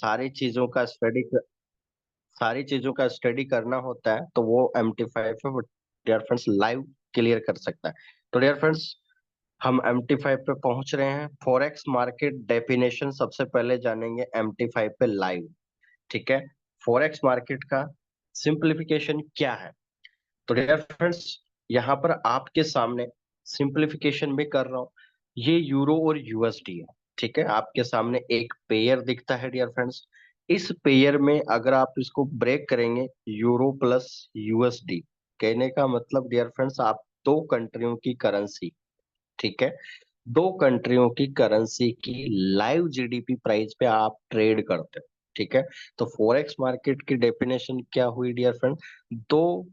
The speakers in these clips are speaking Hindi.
सारी चीजों का स्टडी करना होता है तो वो MT5 है, वो डियर फ्रेंड्स लाइव क्लियर कर सकता है। तो डियर फ्रेंड्स, हम MT5 पे पहुंच रहे हैं। फॉरेक्स मार्केट डेफिनेशन सबसे पहले जानेंगे MT5 पे लाइव। ठीक है, फॉरेक्स मार्केट का सिंप्लीफिकेशन क्या है। तो डियर फ्रेंड्स, यहाँ पर आपके सामने सिंप्लीफिकेशन भी कर रहा हूँ। ये यूरो और USD है। ठीक है, आपके सामने एक पेयर दिखता है डियर फ्रेंड्स। इस पेयर में अगर आप इसको ब्रेक करेंगे, यूरो प्लस USD, कहने का मतलब डियर फ्रेंड्स, आप दो कंट्रियों की करेंसी, ठीक है, दो कंट्रियों की करेंसी की लाइव GDP प्राइस पे आप ट्रेड करते हो। ठीक है, तो फॉरेक्स मार्केट की डेफिनेशन क्या हुई डियर फ्रेंड, दो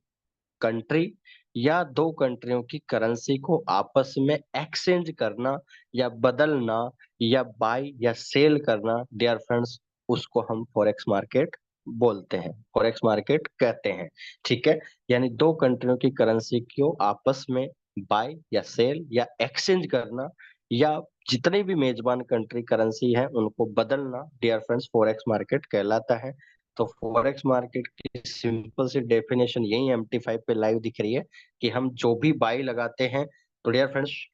कंट्री या दो कंट्रियों की करेंसी को आपस में एक्सचेंज करना या बदलना या बाय या सेल करना डियर फ्रेंड्स, उसको हम फॉरेक्स मार्केट बोलते हैं, फॉरेक्स मार्केट कहते हैं। ठीक है, यानी दो कंट्रियों की करेंसी को आपस में बाय या सेल या एक्सचेंज करना या जितने भी मेजबान कंट्री करेंसी है उनको बदलना डियर फ्रेंड्स फॉरेक्स मार्केट कहलाता है। तो फॉरेक्स मार्केट की सिंपल सी डेफिनेशन यही MT5 पे लाइव दिख रही है कि हम जो भी बाई लगाते हैं, तो डियर फ्रेंड्स,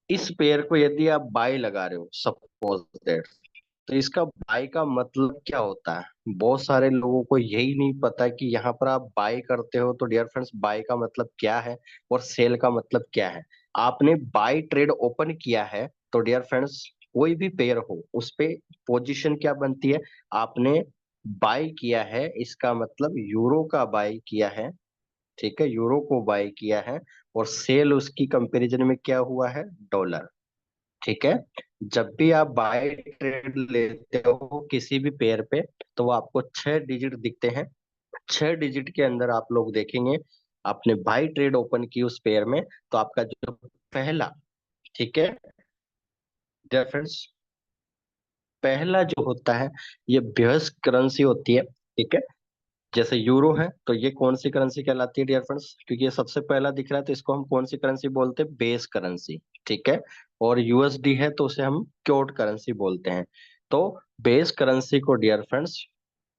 इस पेयर को यदि आप बाई लगा रहे हो सपोज दैट, तो इसका बाई का मतलब क्या होता है। बहुत सारे लोगों को यही नहीं पता कि यहाँ पर आप बाई करते हो तो डियर फ्रेंड्स बाई का मतलब क्या है और सेल का मतलब क्या है। आपने बाई ट्रेड ओपन किया है तो डियर फ्रेंड्स, कोई भी पेयर हो उस पे पोजीशन क्या बनती है, आपने बाई किया है, इसका मतलब यूरो का बाई किया है। ठीक है, यूरो को बाई किया है और सेल उसकी कंपैरिजन में क्या हुआ है, डॉलर। ठीक है, जब भी आप बाय ट्रेड लेते हो किसी भी पेयर पे, तो वो आपको 6 डिजिट दिखते हैं। 6 डिजिट के अंदर आप लोग देखेंगे, आपने बाय ट्रेड ओपन की उस पेयर में, तो आपका जो पहला, ठीक है फ्रेंड्स, पहला जो होता है ये बेस करेंसी होती है। ठीक है, जैसे यूरो है तो ये कौन सी करेंसी कहलाती है डियर फ्रेंड्स, क्योंकि ये सबसे पहला दिख रहा है तो इसको हम कौन सी करेंसी बोलते हैं, बेस करेंसी। ठीक है, और USD है तो उसे हम क्योट करेंसी बोलते हैं। तो बेस करेंसी को डियर फ्रेंड्स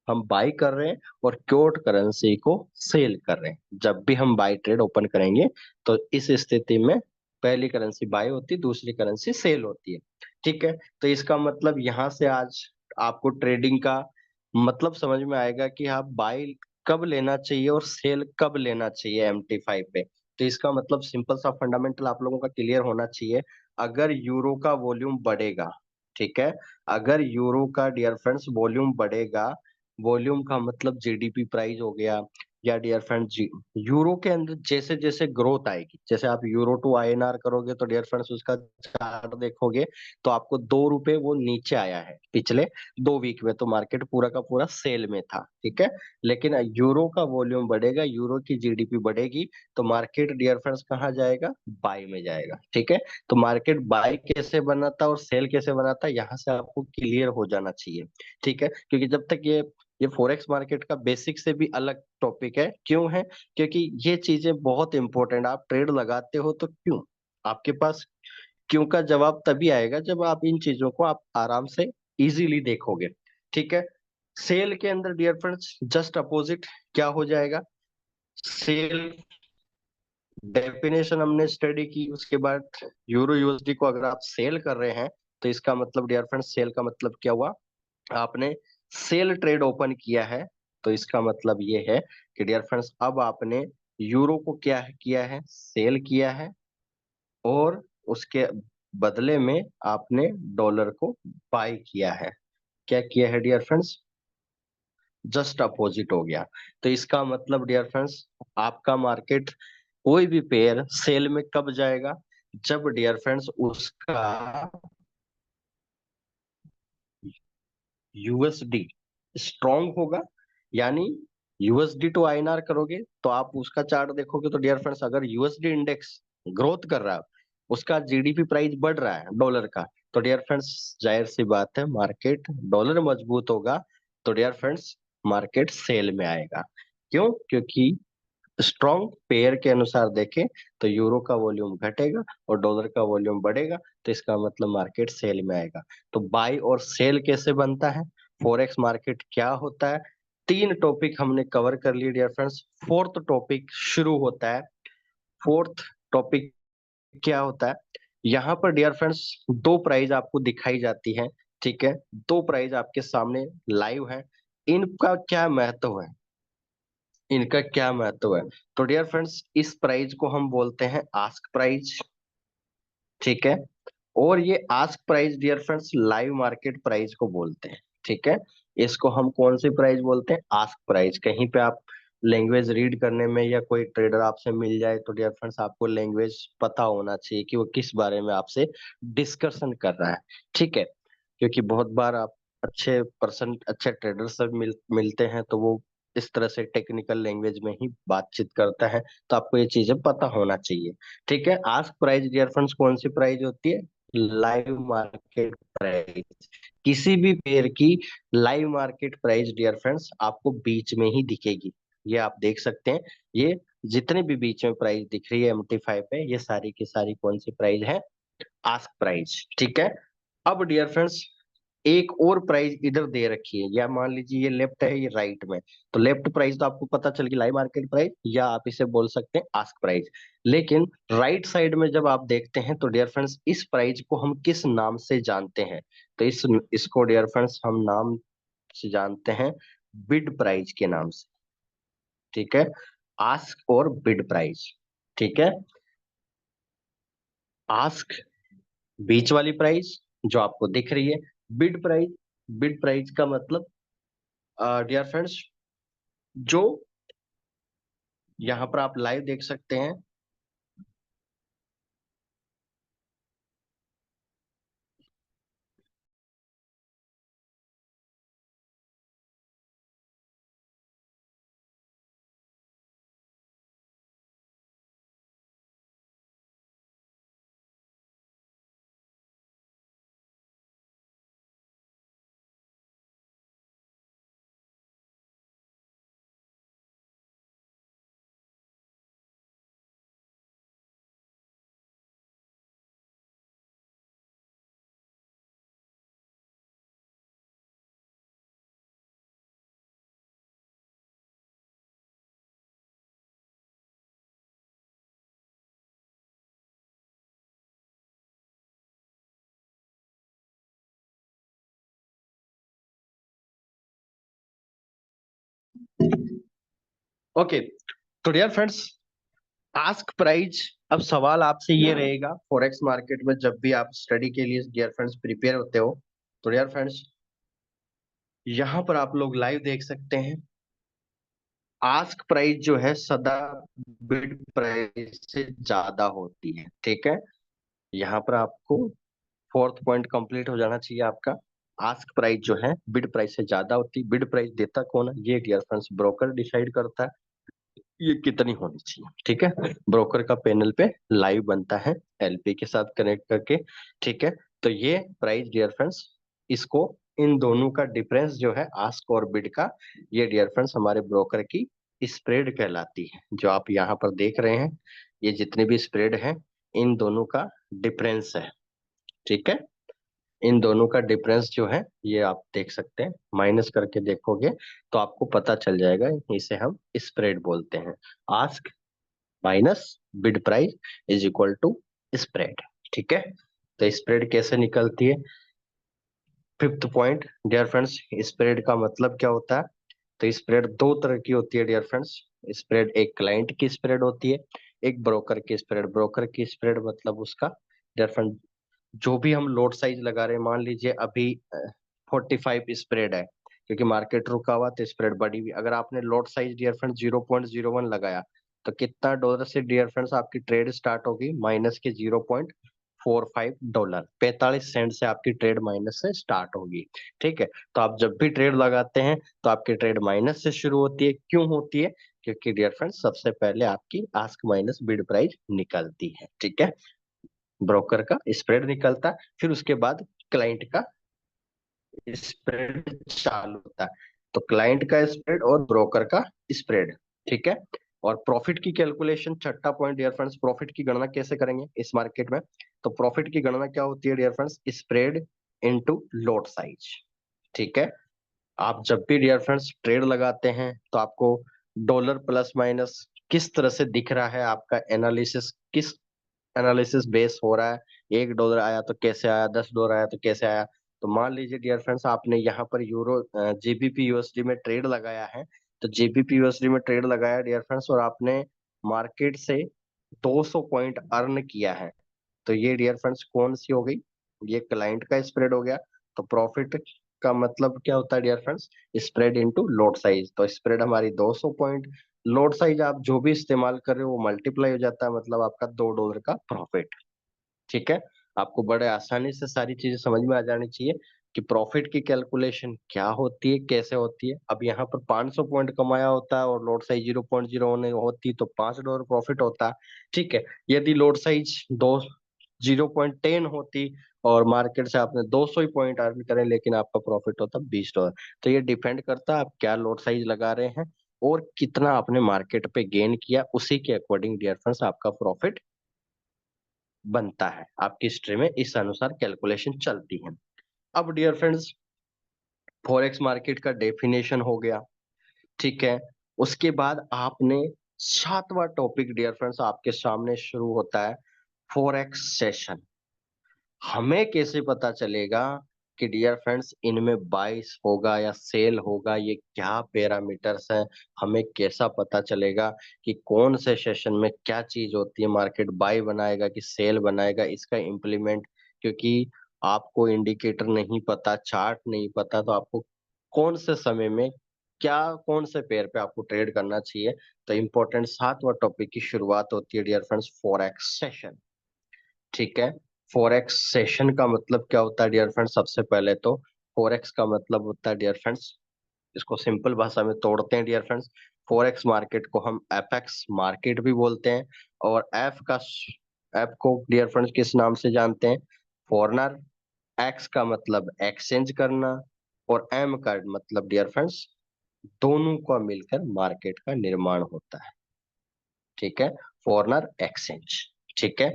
हम बाई कर रहे हैं और क्योट करेंसी को सेल कर रहे हैं। जब भी हम बाई ट्रेड ओपन करेंगे तो इस स्थिति में पहली करेंसी बाई होती है, दूसरी करेंसी सेल होती है। ठीक है, तो इसका मतलब यहाँ से आज आपको ट्रेडिंग का मतलब समझ में आएगा कि आप बाई कब लेना चाहिए और सेल कब लेना चाहिए MT5 पे। तो इसका मतलब सिंपल सा फंडामेंटल आप लोगों का क्लियर होना चाहिए। अगर यूरो का वॉल्यूम बढ़ेगा, ठीक है, अगर यूरो का डियर फ्रेंड्स वॉल्यूम बढ़ेगा, वॉल्यूम का मतलब GDP प्राइस हो गया, या डियर फ्रेंड्स यूरो के अंदर जैसे जैसे ग्रोथ आएगी, जैसे आप यूरो टू INR करोगे तो डियर फ्रेंड्स उसका चार्ट देखोगे तो आपको 2 रुपए वो नीचे आया है पिछले 2 वीक में, तो मार्केट पूरा का पूरा सेल में था। ठीक है, लेकिन यूरो का वॉल्यूम बढ़ेगा, यूरो की GDP बढ़ेगी, तो मार्केट डियर फ्रेंड्स कहाँ जाएगा, बाय में जाएगा। ठीक है, तो मार्केट बाय कैसे बनाता और सेल कैसे बनाता है यहाँ से आपको क्लियर हो जाना चाहिए। ठीक है, क्योंकि जब तक ये फॉरेक्स मार्केट का बेसिक से भी अलग टॉपिक है। क्यों है, क्योंकि ये चीजें बहुत इंपॉर्टेंट, आप ट्रेड लगाते हो तो क्यों, आपके पास क्यों का जवाब तभी आएगा जब आप इन चीजों को आप आराम से इजीली देखोगे। ठीक है, सेल के अंदर डियर फ्रेंड्स जस्ट अपोजिट क्या हो जाएगा, सेल डेफिनेशन हमने स्टडी की, उसके बाद यूरो USD को अगर आप सेल कर रहे हैं तो इसका मतलब डियर फ्रेंड्स, सेल का मतलब क्या हुआ, आपने सेल ट्रेड ओपन किया है। तो इसका मतलब ये है कि डियर फ्रेंड्स अब आपने यूरो को क्या किया है, सेल किया है, और उसके बदले में आपने डॉलर को बाय किया है। क्या किया है डियर फ्रेंड्स, जस्ट अपोजिट हो गया। तो इसका मतलब डियर फ्रेंड्स, आपका मार्केट कोई भी पेयर सेल में कब जाएगा, जब डियर फ्रेंड्स उसका USD स्ट्रांग होगा। यानी USD टू INR करोगे तो आप उसका चार्ट देखोगे तो डियर फ्रेंड्स, अगर USD इंडेक्स ग्रोथ कर रहा है, उसका GDP प्राइस बढ़ रहा है डॉलर का, तो डियर फ्रेंड्स जाहिर सी बात है मार्केट, डॉलर मजबूत होगा तो डियर फ्रेंड्स मार्केट सेल में आएगा। क्यों, क्योंकि स्ट्रॉन्ग पेयर के अनुसार देखें तो यूरो का वॉल्यूम घटेगा और डॉलर का वॉल्यूम बढ़ेगा, तो इसका मतलब मार्केट सेल में आएगा। तो बाई और सेल कैसे बनता है, फॉरेक्स मार्केट क्या होता है। 3 टॉपिक हमने कवर कर लिए डियर फ्रेंड्स। फोर्थ टॉपिक शुरू होता है। फोर्थ टॉपिक क्या होता है, यहाँ पर डियर फ्रेंड्स 2 प्राइज आपको दिखाई जाती है। ठीक है, 2 प्राइज आपके सामने लाइव है। इनका क्या महत्व है, इनका क्या महत्व है? तो डियर फ्रेंड्स इस प्राइज को हम बोलते हैं आस्क प्राइज। ठीक है, और ये ask price dear friends live market price को बोलते हैं। ठीक है, इसको हम कौन सी प्राइस बोलते हैं? Ask price. कहीं पे आप लैंग्वेज रीड करने में या कोई ट्रेडर आपसे मिल जाए तो डियर फ्रेंड्स आपको लैंग्वेज पता होना चाहिए कि वो किस बारे में आपसे डिस्कशन कर रहा है। ठीक है, क्योंकि बहुत बार आप अच्छे पर्सन, अच्छे ट्रेडर से मिलते हैं तो वो इस तरह से टेक्निकल लैंग्वेज में ही बातचीत करता है, तो आपको ये चीजें पता होना चाहिए। ठीक है, आस्क प्राइस डियर फ्रेंड्स कौन सी प्राइस होती है? Live market price. किसी भी पेयर की live market price dear friends आपको बीच में ही दिखेगी। ये आप देख सकते हैं, ये जितने भी बीच में प्राइस दिख रही है MT5 पे, ये सारी की सारी कौन सी प्राइस है? Ask price. ठीक है, अब डियर फ्रेंड्स एक और प्राइस इधर दे रखी है, या मान लीजिए ये लेफ्ट है ये राइट में। तो लेफ्ट प्राइस तो आपको पता चल गई लाइव मार्केट प्राइस, या आप इसे बोल सकते हैं आस्क प्राइस। लेकिन राइट साइड में जब आप देखते हैं तो डियर फ्रेंड्स इस प्राइस को हम किस नाम से जानते हैं? तो इसको डियर फ्रेंड्स हम नाम से जानते हैं बिड प्राइस के नाम से। ठीक है, आस्क और बिड प्राइस। ठीक है, आस्क बीच वाली प्राइस जो आपको दिख रही है, बिड प्राइस, बिड प्राइस का मतलब डियर फ्रेंड्स जो यहाँ पर आप लाइव देख सकते हैं। ओके, तो डियर फ्रेंड्स आस्क प्राइस, अब सवाल आपसे ये रहेगा फॉरेक्स मार्केट में जब भी आप स्टडी के लिए डियर फ्रेंड्स प्रिपेयर होते हो, तो डियर फ्रेंड्स यहाँ पर आप लोग लाइव देख सकते हैं आस्क प्राइस जो है सदा बिड प्राइस से ज्यादा होती है। ठीक है, यहाँ पर आपको फोर्थ पॉइंट कंप्लीट हो जाना चाहिए आपका। आस्क प्राइस जो है बिड प्राइस से ज्यादा होती है। बिड प्राइस देता कौन है? ये डियर फ्रेंड्स ब्रोकर डिसाइड करता है ये कितनी होनी चाहिए। ठीक है, ब्रोकर का पैनल पे लाइव बनता है LP के साथ कनेक्ट करके। ठीक है, तो ये प्राइस डियर फ्रेंड्स, इसको इन दोनों का डिफरेंस जो है आस्क और बिड का, ये डियर फ्रेंड्स हमारे ब्रोकर की स्प्रेड कहलाती है। जो आप यहाँ पर देख रहे हैं ये जितने भी स्प्रेड है इन दोनों का डिफरेंस है। ठीक है, इन दोनों का डिफरेंस जो है ये आप देख सकते हैं, माइनस करके देखोगे तो आपको पता चल जाएगा, इसे हम स्प्रेड बोलते हैं। Ask minus bid price is equal to spread. ठीक है, तो स्प्रेड कैसे निकलती है? Fifth point dear friends, spread का मतलब क्या होता है? तो स्प्रेड 2 तरह की होती है डियर फ्रेंड्स। स्प्रेड एक क्लाइंट की स्प्रेड होती है, एक ब्रोकर की स्प्रेड। ब्रोकर की स्प्रेड मतलब उसका डियर फ्रेंड जो भी हम लोड साइज लगा रहे हैं, मान लीजिए अभी 45 स्प्रेड है, क्योंकि मार्केट रुका हुआ तो स्प्रेड बढ़ी हुई। अगर आपने लोड साइज डियर फ्रेंड 0.01 लगाया तो कितना डॉलर से डियर फ्रेंड्स आपकी ट्रेड स्टार्ट होगी? माइनस के 0.45 डॉलर, 45 सेंट से आपकी ट्रेड माइनस से स्टार्ट होगी। ठीक है, तो आप जब भी ट्रेड लगाते हैं तो आपकी ट्रेड माइनस से शुरू होती है। क्यों होती है? क्योंकि डियर फ्रेंड्स सबसे पहले आपकी आस्क माइनस बिड प्राइस निकलती है। ठीक है, ब्रोकर का स्प्रेड निकलता है, फिर उसके बाद क्लाइंट का स्प्रेड चालू होता है। तो क्लाइंट का स्प्रेड और ब्रोकर का स्प्रेड। ठीक है, और प्रॉफिट की कैलकुलेशन, छठा पॉइंट डियर फ्रेंड्स, प्रॉफिट की गणना कैसे करेंगे इस मार्केट में? तो प्रॉफिट की गणना क्या होती है dear friends? Spread into lot size. ठीक है, आप जब भी डियर फ्रेंड्स ट्रेड लगाते हैं तो आपको डॉलर प्लस माइनस किस तरह से दिख रहा है, आपका एनालिसिस किस एनालिसिस बेस हो रहा है। $1 आया तो कैसे आया, $10 आया तो कैसे आया। तो मान लीजिए डियर फ्रेंड्स आपने यहाँ पर यूरो जीबीपी यूएसडी में ट्रेड लगाया है। तो जीबीपी यूएसडी में ट्रेड लगाया डियर फ्रेंड्स, और आपने मार्केट से 200 पॉइंट अर्न किया है। तो ये डियर फ्रेंड्स कौन सी हो गई, ये क्लाइंट का स्प्रेड हो गया। तो प्रॉफिट का मतलब क्या होता है dear friends, spread into lot size. तो स्प्रेड हमारी 200 पॉइंट, लॉट साइज आप जो भी इस्तेमाल कर रहे हो वो मल्टीप्लाई हो जाता है, मतलब आपका $2 का प्रॉफिट। ठीक है, आपको बड़े आसानी से सारी चीजें समझ में आ जानी चाहिए कि प्रॉफिट की कैलकुलेशन क्या होती है, कैसे होती है। अब यहाँ पर 500 पॉइंट कमाया होता है और लोड साइज 0.0 होने होती तो $5 प्रॉफिट होता। ठीक है, यदि लोड साइज दो 0.10 होती और मार्केट से आपने 200 ही पॉइंट अर्न करें लेकिन आपका प्रॉफिट होता $20। तो ये डिपेंड करता है आप क्या लोड साइज लगा रहे हैं और कितना आपने मार्केट पे गेन किया, उसी के अकॉर्डिंग डियर फ्रेंड्स आपका प्रॉफिट बनता है। आपकी हिस्ट्री में इस अनुसार कैलकुलेशन चलती है। अब डियर फ्रेंड्स फॉरेक्स मार्केट का डेफिनेशन हो गया। ठीक है, उसके बाद आपने 7वां टॉपिक डियर फ्रेंड्स आपके सामने शुरू होता है, फॉरेक्स सेशन। हमें कैसे पता चलेगा कि डियर फ्रेंड्स इनमें बाइस होगा या सेल होगा, ये क्या पैरामीटर्स हैं। हमें कैसा पता चलेगा कि कौन से सेशन में क्या चीज होती है, मार्केट बाय बनाएगा कि सेल बनाएगा, इसका इम्प्लीमेंट। क्योंकि आपको इंडिकेटर नहीं पता, चार्ट नहीं पता, तो आपको कौन से समय में क्या, कौन से पेयर पे आपको ट्रेड करना चाहिए। तो इम्पोर्टेंट 7वां टॉपिक की शुरुआत होती है डियर फ्रेंड्स, फॉरेक्स सेशन। ठीक है, फॉरेक्स सेशन का मतलब क्या होता है डियर फ्रेंड्स, सबसे पहले तो फॉरेक्स का मतलब होता है डियर फ्रेंड्स, इसको सिंपल भाषा में तोड़ते हैं डियर फ्रेंड्स। फॉरेक्स मार्केट को हम एफएक्स मार्केट भी बोलते हैं, और एफ को डियर फ्रेंड्स किस नाम से जानते हैं, फॉरनर। एक्स का मतलब एक्सचेंज करना, और एम का मतलब डियर फ्रेंड्स दोनों का मिलकर मार्केट का निर्माण होता है। ठीक है, फॉरनर एक्सचेंज। ठीक है,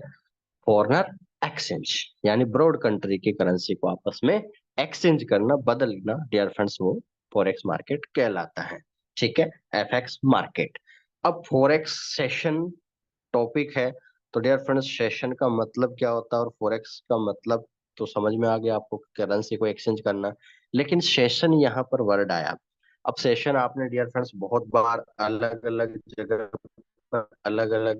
फॉरनर एक्सचेंज यानी ब्रॉड कंट्री की करेंसी को आपस में एक्सचेंज करना, बदलना डियर फ्रेंड्स, वो फॉरेक्स मार्केट कहलाता है। ठीक है, एफएक्स मार्केट। अब फॉरेक्स सेशन टॉपिक है, तो डियर फ्रेंड्स सेशन का मतलब क्या होता है और फॉरेक्स का मतलब तो समझ में आ गया आपको, करेंसी को एक्सचेंज करना। लेकिन सेशन यहाँ पर वर्ड आया। अब सेशन आपने डियर फ्रेंड्स बहुत बार अलग अलग जगह पर अलग अलग,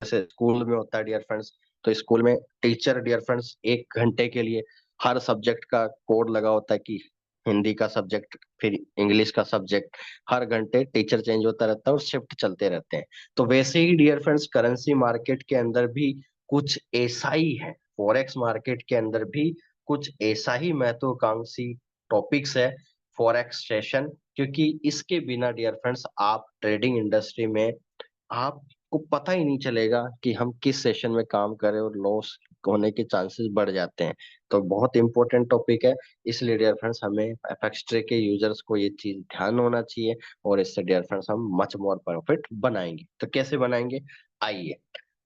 जैसे स्कूल में होता है डियर फ्रेंड्स, तो स्कूल में टीचर डियर फ्रेंड्स 1 घंटे के लिए हर सब्जेक्ट का कोड लगा होता है कि हिंदी का सब्जेक्ट फिर इंग्लिश का सब्जेक्ट, हर घंटे टीचर चेंज होता रहता है और शिफ्ट चलते रहते हैं। तो वैसे ही डियर फ्रेंड्स करेंसी मार्केट के अंदर भी कुछ ऐसा ही है, फॉरेक्स मार्केट के अंदर भी कुछ ऐसा ही महत्वाकांक्षी टॉपिक्स है, फॉरेक्स सेशन। क्योंकि इसके बिना डियर फ्रेंड्स आप ट्रेडिंग इंडस्ट्री में आपको पता ही नहीं चलेगा कि हम किस सेशन में काम करें, और लॉस होने के चांसेस बढ़ जाते हैं। तो बहुत इंपॉर्टेंट टॉपिक है, इसलिए डियर फ्रेंड्स हमें एफएक्स ट्रे के यूजर्स को ये चीज ध्यान होना चाहिए, और इससे डियर फ्रेंड्स हम मच मोर प्रॉफिट बनाएंगे। तो कैसे बनाएंगे, आइए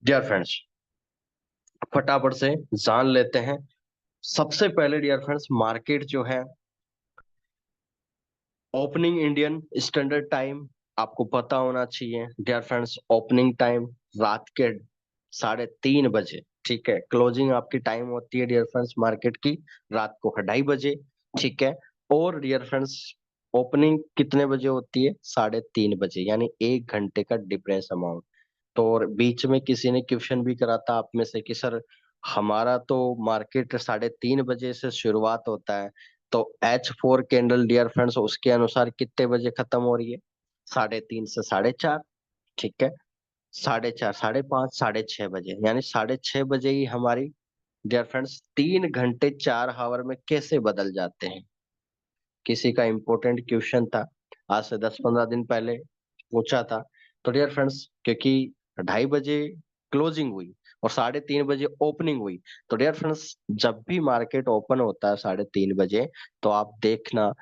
डियर फ्रेंड्स फटाफट से जान लेते हैं। सबसे पहले डियर फ्रेंड्स मार्केट जो है, ओपनिंग इंडियन स्टैंडर्ड टाइम आपको पता होना चाहिए डियर फ्रेंड्स। ओपनिंग टाइम रात के 3:30 बजे। ठीक है, क्लोजिंग आपकी टाइम होती है डियर फ्रेंड्स मार्केट की रात को 2:30 बजे। ठीक है, और डियर फ्रेंड्स ओपनिंग कितने बजे होती है, 3:30 बजे, यानी 1 घंटे का डिफरेंस अमाउंट। तो और बीच में किसी ने क्वेश्चन भी करा था आप में से कि सर हमारा तो मार्केट 3:30 बजे से शुरुआत होता है, तो H4 कैंडल डियर फ्रेंड्स उसके अनुसार कितने बजे खत्म हो रही है, 3:30 से 4:30। ठीक है, 4:30, 5:30, 6:30 बजे, यानी 6:30 बजे ही हमारी डियर फ्रेंड्स 3 घंटे 4 हावर में कैसे बदल जाते हैं। किसी का इंपॉर्टेंट क्वेश्चन था, आज से 10-15 दिन पहले पूछा था। तो डियर फ्रेंड्स क्योंकि 2:30 बजे क्लोजिंग हुई और 3:30 बजे ओपनिंग हुई, तो डियर फ्रेंड्स जब भी मार्केट ओपन होता है 3:30 बजे, तो आप देखना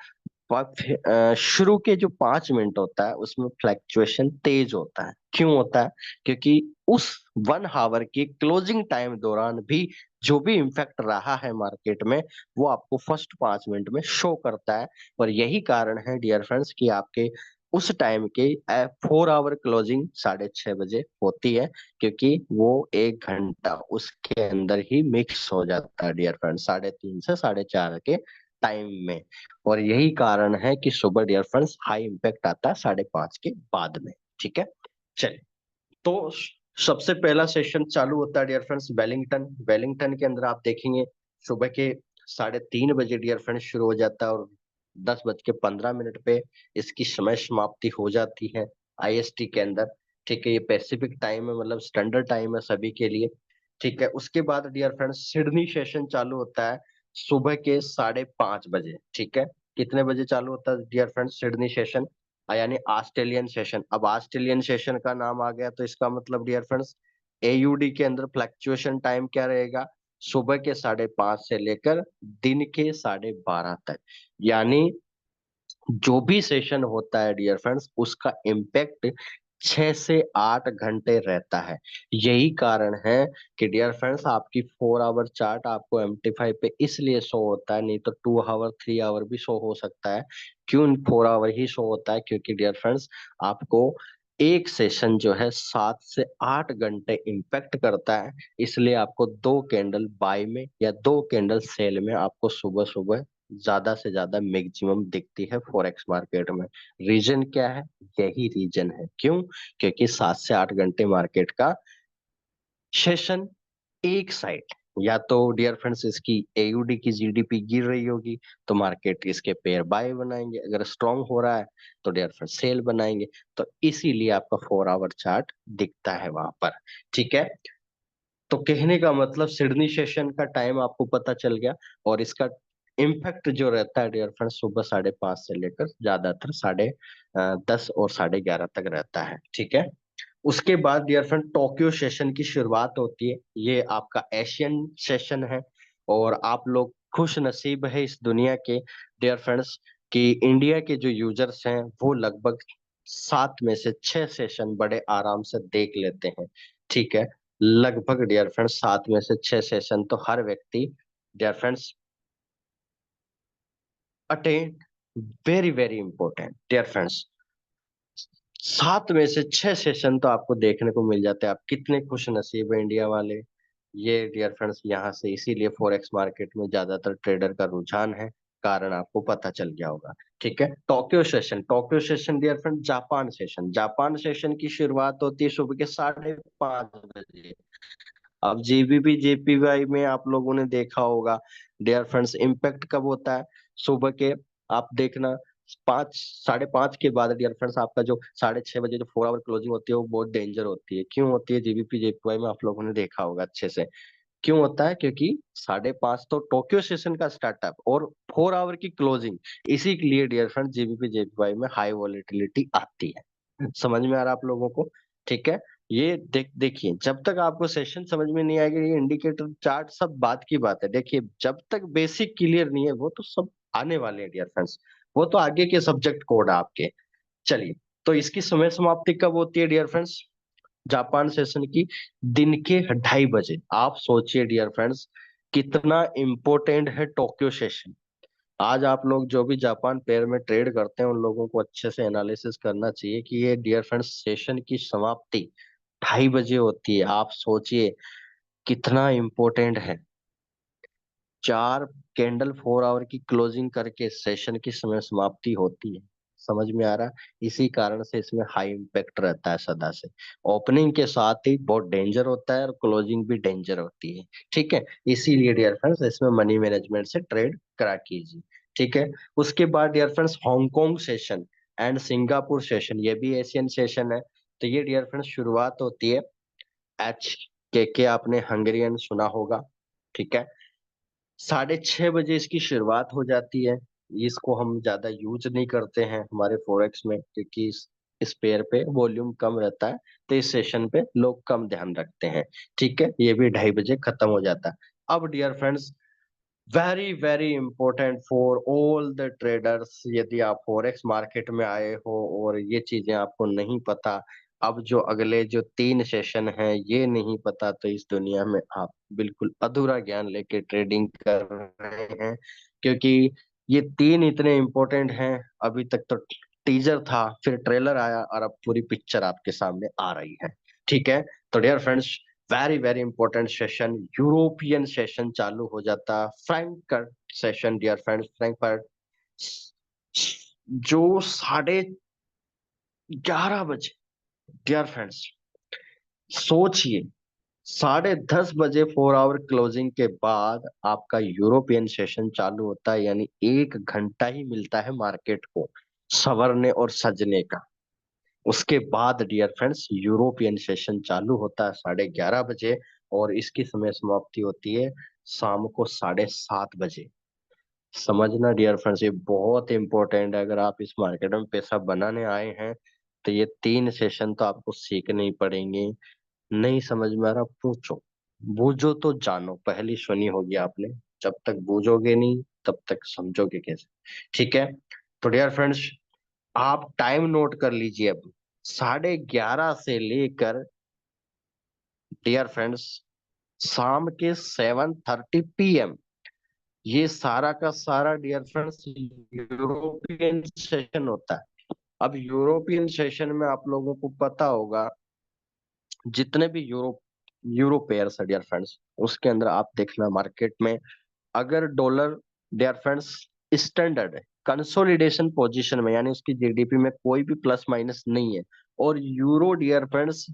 शुरू के जो 5 मिनट होता है उसमें फ्लैक्चुएशन तेज होता है। क्यों होता है, क्योंकि उस 1 हावर की क्लोजिंग टाइम दौरान भी जो भी इम्पैक्ट रहा है मार्केट में वो आपको फर्स्ट 5 मिनट में शो करता है। और यही कारण है डियर फ्रेंड्स कि आपके उस टाइम के 4 आवर क्लोजिंग 6:30 बजे होती है, क्योंकि वो 1 घंटा उसके अंदर ही मिक्स हो जाता है डियर फ्रेंड्स, 3:30 से 4:30 के टाइम में। और यही कारण है कि सुबह डियर फ्रेंड्स हाई इम्पैक्ट आता है 5:30 के बाद में। ठीक है, चलिए। तो सबसे पहला सेशन चालू होता है डियर फ्रेंड्स वेलिंगटन। वेलिंगटन के अंदर आप देखेंगे सुबह के 3:30 बजे डियर फ्रेंड्स शुरू हो जाता है, और 10:15 पे इसकी समय समाप्ति हो जाती है आईएसटी के अंदर। ठीक है, ये पैसिफिक टाइम है, मतलब स्टैंडर्ड टाइम है सभी के लिए। ठीक है, उसके बाद डियर फ्रेंड्स सिडनी सेशन चालू होता है सुबह के 5:30 बजे। ठीक है, कितने बजे चालू होता है डियर फ्रेंड्स सिडनी सेशन? यानी ऑस्ट्रेलियन सेशन। अब ऑस्ट्रेलियन सेशन का नाम आ गया तो इसका मतलब डियर फ्रेंड्स एयूडी के अंदर फ्लक्चुएशन टाइम क्या रहेगा? सुबह के 5:30 से लेकर दिन के 12:30 तक। यानी जो भी सेशन होता है डियर फ्रेंड्स उसका इम्पैक्ट 6 से 8 घंटे रहता है। यही कारण है कि डियर फ्रेंड्स आपकी 4 आवर चार्ट आपको MT5 पे इसलिए शो होता है, नहीं तो 2 आवर 3 आवर भी शो हो सकता है। क्यों 4 आवर ही शो होता है? क्योंकि डियर फ्रेंड्स आपको एक सेशन जो है 7 से 8 घंटे इम्पैक्ट करता है, इसलिए आपको 2 कैंडल बाय में या 2 कैंडल सेल में आपको सुबह सुबह ज्यादा से ज्यादा मैक्सिमम दिखती है फॉरेक्स मार्केट में। रीजन क्या है? यही रीजन है। क्यों? क्योंकि 7 से 8 घंटे मार्केट का सेशन एक साइड, या तो डियर फ्रेंड्स इसकी एयूडी की जीडीपी गिर रही होगी तो मार्केट इसके पेयर बाय बनाएंगे, अगर स्ट्रांग हो रहा है तो डियर फ्रेंड्स सेल बनाएंगे। तो इसीलिए आपका 4 आवर चार्ट दिखता है वहां पर। ठीक है, तो कहने का मतलब सिडनी सेशन का टाइम आपको पता चल गया, और इसका इम्पैक्ट जो रहता है डियर फ्रेंड्स सुबह 5:30 से लेकर ज्यादातर 10:30 और 11:30 तक रहता है। ठीक है, उसके बाद डियर फ्रेंड टोक्यो सेशन की शुरुआत होती है। ये आपका एशियन सेशन है, और आप लोग खुश नसीब है इस दुनिया के डियर फ्रेंड्स कि इंडिया के जो यूजर्स हैं वो लगभग 7 में से 6 सेशन बड़े आराम से देख लेते हैं। ठीक है, लगभग डियर फ्रेंड्स 7 में से 6 सेशन तो हर व्यक्ति dear friends attend, very very important dear friends. 7 में से 6 सेशन तो आपको देखने को मिल जाते हैं। आप कितने खुश नसीब है इंडिया वाले। ये डियर फ्रेंड्स यहाँ से इसीलिए फॉरेक्स मार्केट में ज्यादातर ट्रेडर का रुझान है, कारण आपको पता चल गया होगा। ठीक है, Tokyo session. Tokyo session dear friend Japan session. Japan session की शुरुआत होती है सुबह के 5:30 बजे। अब जीबीपी जेपीवाई में आप लोगों ने देखा होगा डियर फ्रेंड्स इम्पैक्ट कब होता है? सुबह के, आप देखना 5 साढ़े 5 के बाद डियर फ्रेंड्स आपका जो 6:30 बजे जो 4 आवर क्लोजिंग होती है वो बहुत डेंजर होती है। क्यों होती है? जीबीपी जेपीवाई में आप लोगों ने देखा होगा अच्छे से। क्यों होता है? क्योंकि 5:30 तो टोक्यो सेशन का स्टार्टअप और 4 आवर की क्लोजिंग, इसी के लिए डियर फ्रेंड जीबीपी जेपीवाई में हाई वॉलेटिलिटी आती है। समझ में आ रहा है आप लोगों को? ठीक है, ये देखिए जब तक आपको सेशन समझ में नहीं आएगा, ये इंडिकेटर चार्ट सब बात की बात है। देखिए जब तक बेसिक क्लियर नहीं है वो तो सब आने वाले हैं डियर फ्रेंड्स, वो तो आगे के सब्जेक्ट कोड है आपके। चलिए, तो इसकी समय समाप्ति कब होती है डियर फ्रेंड्स जापान सेशन की? दिन के 2:30 बजे। आप सोचिए डियर फ्रेंड्स कितना इंपॉर्टेंट है टोक्यो सेशन। आज आप लोग जो भी जापान पेयर में ट्रेड करते हैं उन लोगों को अच्छे से एनालिसिस करना चाहिए कि ये डियर फ्रेंड्स सेशन की समाप्ति 2:30 बजे होती है। आप सोचिए कितना इंपॉर्टेंट है। 4 कैंडल 4 आवर की क्लोजिंग करके सेशन की समय समाप्ति होती है। समझ में आ रहा है? इसी कारण से इसमें हाई इम्पैक्ट रहता है सदा से। ओपनिंग के साथ ही बहुत डेंजर होता है और क्लोजिंग भी डेंजर होती है। ठीक है, इसीलिए डियर फ्रेंड्स इसमें मनी मैनेजमेंट से ट्रेड करा कीजिए। ठीक है, उसके बाद dear friends Hong Kong session and Singapore session, ये भी एशियन सेशन है। तो ये डियर फ्रेंड्स शुरुआत होती है के आपने हंगेरियन सुना होगा। ठीक है, 6:30 बजे इसकी शुरुआत हो जाती है। इसको हम ज्यादा यूज नहीं करते हैं हमारे फॉरेक्स में, क्योंकि इस पेयर पे वॉल्यूम कम रहता है, तो इस सेशन पे लोग कम ध्यान रखते हैं। ठीक है, ये भी 2:30 बजे खत्म हो जाता है। अब dear friends very very important for all the traders, यदि आप फॉरेक्स मार्केट में आए हो और ये चीजें आपको नहीं पता, अब जो अगले जो 3 सेशन हैं ये नहीं पता, तो इस दुनिया में आप बिल्कुल अधूरा ज्ञान लेके ट्रेडिंग कर रहे हैं, क्योंकि ये 3 इतने इंपॉर्टेंट हैं। अभी तक तो टीजर था, फिर ट्रेलर आया, और अब पूरी पिक्चर आपके सामने आ रही है। ठीक है, तो dear friends, very very important session, European session चालू हो जाता, Frankfurt session dear friends, Frankfurt जो 11:30 बजे डियर फ्रेंड्स, सोचिए, 10:30 बजे 4 आवर क्लोजिंग के बाद आपका यूरोपियन सेशन चालू होता है, यानी 1 घंटा ही मिलता है मार्केट को संवरने और सजने का। उसके बाद डियर फ्रेंड्स यूरोपियन सेशन चालू होता है 11:30 बजे, और इसकी समय समाप्ति होती है शाम को 7:30 बजे। समझना डियर फ्रेंड्स, ये बहुत इंपॉर्टेंट है। अगर आप इस मार्केट में पैसा बनाने आए हैं तो ये 3 सेशन तो आपको सीखने ही पड़ेंगे। नहीं समझ में आ रहा, पूछो, बूझो तो जानो, पहली सुनी होगी आपने। जब तक बूझोगे नहीं तब तक समझोगे कैसे? ठीक है, तो डियर फ्रेंड्स, आप टाइम नोट कर लीजिए। अब 11:30 से लेकर डियर फ्रेंड्स शाम के 7:30 PM, ये सारा का सारा डियर फ्रेंड्स यूरोपियन सेशन होता है। अब यूरोपियन सेशन में आप लोगों को पता होगा, जितने भी यूरो पेयर्स है डियर फ्रेंड्स, उसके अंदर आप देखना मार्केट में, अगर डॉलर डियर फ्रेंड्स स्टैंडर्ड है, कंसोलिडेशन पोजीशन में, यानी उसकी जीडीपी में कोई भी प्लस माइनस नहीं है, और यूरो डियर फ्रेंड्स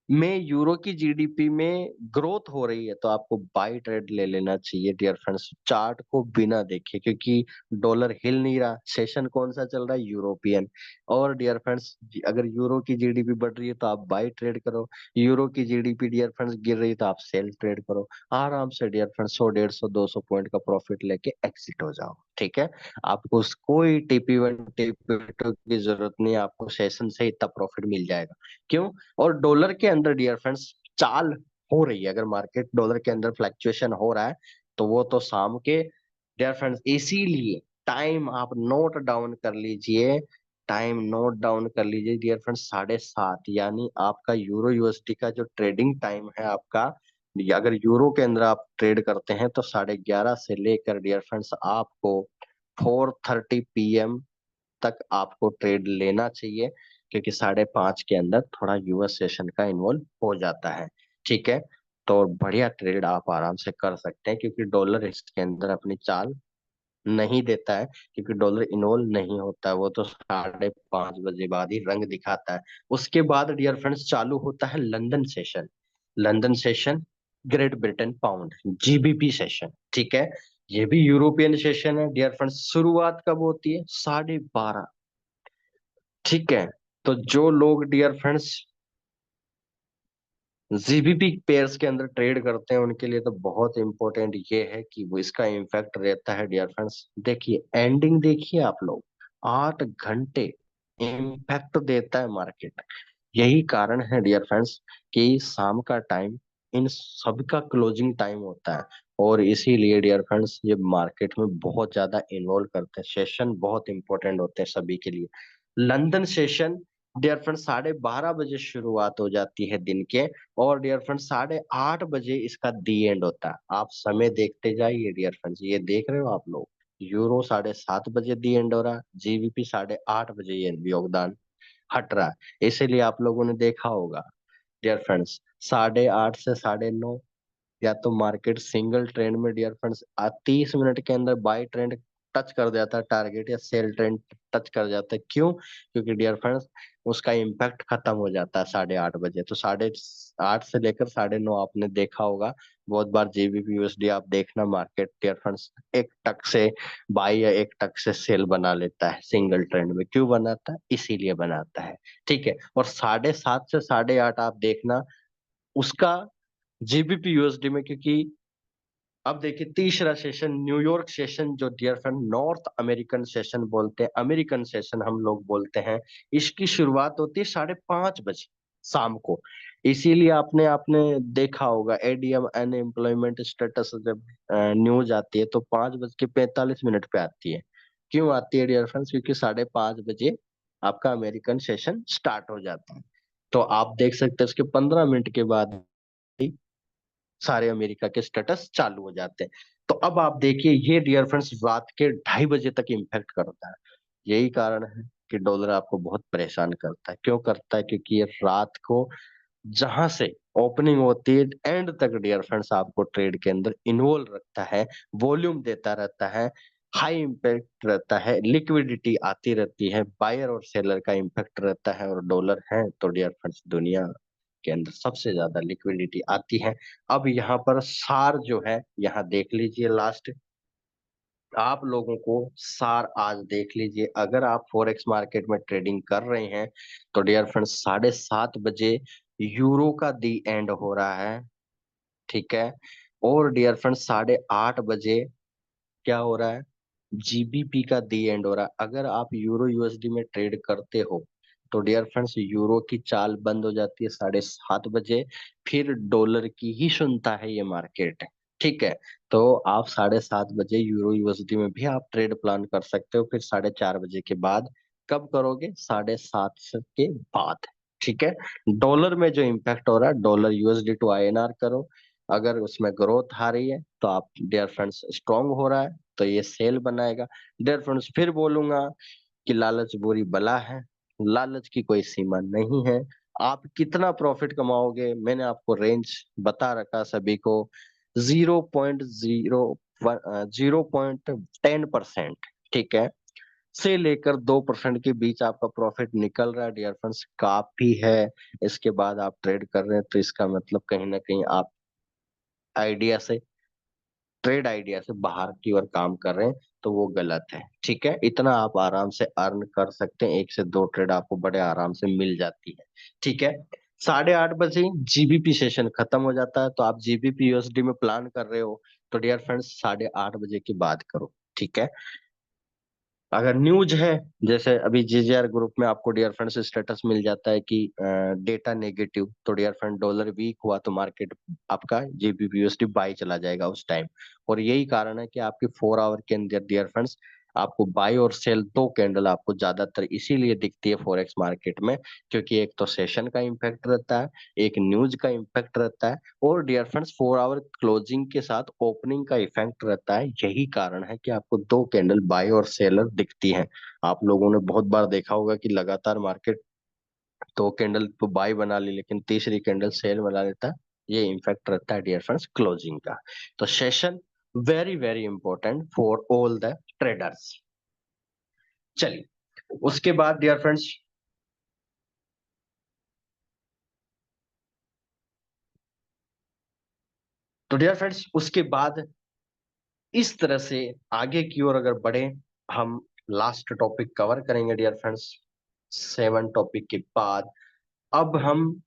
में यूरो की जीडीपी में ग्रोथ हो रही है, तो आपको बाई ट्रेड ले लेना चाहिए डियर फ्रेंड्स, चार्ट को बिना देखे, क्योंकि डॉलर हिल नहीं रहा। सेशन कौन सा चल रहा है? यूरोपियन। और डियर फ्रेंड्स, अगर यूरो की जीडीपी बढ़ रही है तो आप बाई ट्रेड करो, यूरो की जीडीपी डियर फ्रेंड्स गिर रही है तो आप सेल ट्रेड करो। आराम से डियर फ्रेंड्स 100 150 200 पॉइंट का प्रॉफिट लेके एग्जिट हो जाओ। ठीक है, आपको कोई टीपी 1 टीपी 2 की जरूरत नहीं है, आपको सेशन से इतना प्रॉफिट मिल जाएगा। क्यों? और डॉलर के अंदर डियर फ्रेंड्स चाल हो रही है, अगर मार्केट डॉलर के अंदर फ्लक्चुएशन हो रहा है तो वो तो शाम के डियर फ्रेंड्स, इसीलिए टाइम आप नोट डाउन कर लीजिए, टाइम नोट डाउन कर लीजिए डियर फ्रेंड्स, 7:30, यानी आपका यूरो यूएसडी का जो ट्रेडिंग टाइम है आपका, अगर यूरो के अंदर आप ट्रेड करते हैं तो 11:30 से लेकर डियर फ्रेंड्स आपको 4:30 PM तक आपको ट्रेड लेना चाहिए, क्योंकि 5:30 के अंदर थोड़ा यूएस सेशन का इन्वॉल्व हो जाता है। ठीक है, तो बढ़िया ट्रेड आप आराम से कर सकते हैं, क्योंकि डॉलर इसके अंदर अपनी चाल नहीं देता है, क्योंकि डॉलर इन्वॉल्व नहीं होता है, वो तो 5:30 बजे बाद ही रंग दिखाता है। उसके बाद डियर फ्रेंड्स चालू होता है London session. London session, great Britain pound, GBP session. ठीक है, ये भी यूरोपियन सेशन है डियर फ्रेंड्स। शुरुआत कब होती है? 12:30। ठीक है, तो जो लोग डियर फ्रेंड्स जीबीपी पेयर्स के अंदर ट्रेड करते हैं उनके लिए तो बहुत इंपॉर्टेंट ये है कि वो इसका इम्पैक्ट रहता है डियर फ्रेंड्स। देखिए एंडिंग, देखिए आप लोग, 8 घंटे इम्पैक्ट देता है मार्केट। यही कारण है डियर फ्रेंड्स कि शाम का टाइम इन सबका क्लोजिंग टाइम होता है, और इसीलिए डियर फ्रेंड्स ये मार्केट में बहुत ज्यादा इन्वॉल्व करते हैं। सेशन बहुत इंपॉर्टेंट होते हैं सभी के लिए। लंदन सेशन डियर फ्रेंड्स 12:30 बजे शुरुआत हो जाती है दिन के, और डियर फ्रेंड्स 8:30 बजे इसका दी एंड होता है। आप समय देखते जाइए डियर फ्रेंड्स, ये देख रहे हो आप लोग, यूरो 7:30 बजे दी एंड हो रहा है, जीबीपी 8:30 बजे ये योगदान हट रहा है। इसीलिए आप लोगों ने देखा होगा डियर फ्रेंड्स, 8:30 से 9:30, या तो मार्केट सिंगल ट्रेंड में डियर फ्रेंड्स 30 मिनट के अंदर बाय ट्रेंड टच कर जाता है टारगेट, या सेल ट्रेंड टच कर जाता है। क्यों? क्योंकि डियर फ्रेंड्स उसका इम्पैक्ट खत्म हो जाता है 8:30 बजे। तो 8:30 से लेकर 9:30 आपने देखा होगा बहुत बार, जीबीपी यूएसडी आप देखना, मार्केट डियर फ्रेंड्स एक टक से बाई या एक टक से सेल बना लेता है सिंगल ट्रेंड में। क्यों बनाता है? इसीलिए बनाता है। ठीक है, और 7:30 से 8:30 आप देखना उसका जीबीपी यूएसडी में, क्योंकि अब देखिए तीसरा सेशन न्यूयॉर्क सेशन, जो dear friend North American session बोलते हैं, अमेरिकन सेशन हम लोग बोलते हैं, इसकी शुरुआत होती है 5:30 बजे शाम को। इसीलिए आपने आपने देखा होगा एडीएम अनएम्प्लॉयमेंट स्टेटस जब न्यूज आती है तो 5:45 पे आती है। क्यों आती है डियर फ्रेंड्स? क्योंकि 5:30 बजे आपका अमेरिकन सेशन स्टार्ट हो जाता है। तो आप देख सकते हैं उसके 15 मिनट के बाद ही सारे अमेरिका के स्टेटस चालू हो जाते हैं। तो अब आप देखिए ये डियर फ्रेंड्स रात के 2:30 बजे तक इम्पैक्ट करता है। यही कारण है कि डॉलर आपको बहुत परेशान करता है। क्यों करता है? क्योंकि ये रात को जहां से ओपनिंग होती है एंड तक डियर फ्रेंड्स आपको ट्रेड के अंदर इन्वॉल्व रखता है, वॉल्यूम देता रहता है, हाई इम्पैक्ट रहता है, लिक्विडिटी आती रहती है, बायर और सेलर का इम्पैक्ट रहता है। और डॉलर है तो डियर फ्रेंड्स दुनिया के अंदर सबसे ज्यादा लिक्विडिटी आती है। अब यहाँ पर सार जो है यहाँ देख लीजिए, लास्ट आप लोगों को सार आज देख लीजिए। अगर आप फॉरेक्स मार्केट में ट्रेडिंग कर रहे हैं तो डियर फ्रेंड्स 7:30 बजे यूरो का दी एंड हो रहा है, ठीक है। और डियर फ्रेंड्स 8:30 बजे क्या हो रहा है? जीबीपी का दी एंड हो रहा है। अगर आप यूरो यूएसडी में ट्रेड करते हो तो डियर फ्रेंड्स यूरो की चाल बंद हो जाती है 7:30 बजे, फिर डॉलर की ही सुनता है ये मार्केट, ठीक है। तो आप 7:30 बजे यूरो यूएसडी में भी आप ट्रेड प्लान कर सकते हो। फिर 4:30 बजे के बाद कब करोगे? 7:30 के बाद, ठीक है। डॉलर में जो इम्पैक्ट हो रहा है डॉलर यूएसडी टू आईएनआर करो। अगर उसमें ग्रोथ आ रही है तो आप डियर फ्रेंड्स स्ट्रांग हो रहा है तो ये सेल बनाएगा। डियर फ्रेंड्स फिर बोलूंगा कि लालच बुरी बला है, लालच की कोई सीमा नहीं है। आप कितना प्रॉफिट कमाओगे मैंने आपको रेंज बता रखा सभी को, 0.10%, ठीक है, से लेकर 2% के बीच आपका प्रॉफिट निकल रहा है डियर फ्रेंड्स, काफी है। इसके बाद आप ट्रेड कर रहे हैं तो इसका मतलब कहीं ना कहीं आप आइडिया से ट्रेड आइडिया से बाहर की ओर काम कर रहे हैं तो वो गलत है, ठीक है। इतना आप आराम से अर्न कर सकते हैं, 1 से 2 ट्रेड आपको बड़े आराम से मिल जाती है, ठीक है। 8:30 बजे जीबीपी सेशन खत्म हो जाता है तो आप जीबीपी यूएसडी में प्लान कर रहे हो तो डियर फ्रेंड्स 8:30 बजे के बाद करो, ठीक है। अगर न्यूज है जैसे अभी जीजेआर ग्रुप में आपको डियर फ्रेंड्स स्टेटस मिल जाता है कि डेटा नेगेटिव, तो डियर फ्रेंड डॉलर वीक हुआ तो मार्केट आपका जीबीपीयूएसडी बाई चला जाएगा उस टाइम। और यही कारण है कि आपकी 4 आवर के अंदर डियर फ्रेंड्स आपको बाई और सेल 2 कैंडल आपको ज्यादातर इसीलिए दिखती है फॉरेक्स मार्केट में, क्योंकि एक तो सेशन का इम्पैक्ट रहता है, एक न्यूज का इम्पैक्ट रहता है, और डियर फ्रेंड्स 4 आवर क्लोजिंग के साथ ओपनिंग का इफेक्ट रहता है। यही कारण है कि आपको 2 कैंडल बाय और सेलर दिखती हैं। आप लोगों ने बहुत बार देखा होगा कि लगातार मार्केट 2 कैंडल तो बाय बना ली लेकिन तीसरी कैंडल सेल बना लेता है। ये इम्पैक्ट रहता है डियर फ्रेंड्स क्लोजिंग का। तो session very very important for all the traders. चलिए उसके बाद डियर फ्रेंड्स, तो डियर फ्रेंड्स उसके बाद इस तरह से आगे की ओर अगर बढ़े, हम लास्ट टॉपिक कवर करेंगे डियर फ्रेंड्स 7 टॉपिक के बाद। अब हम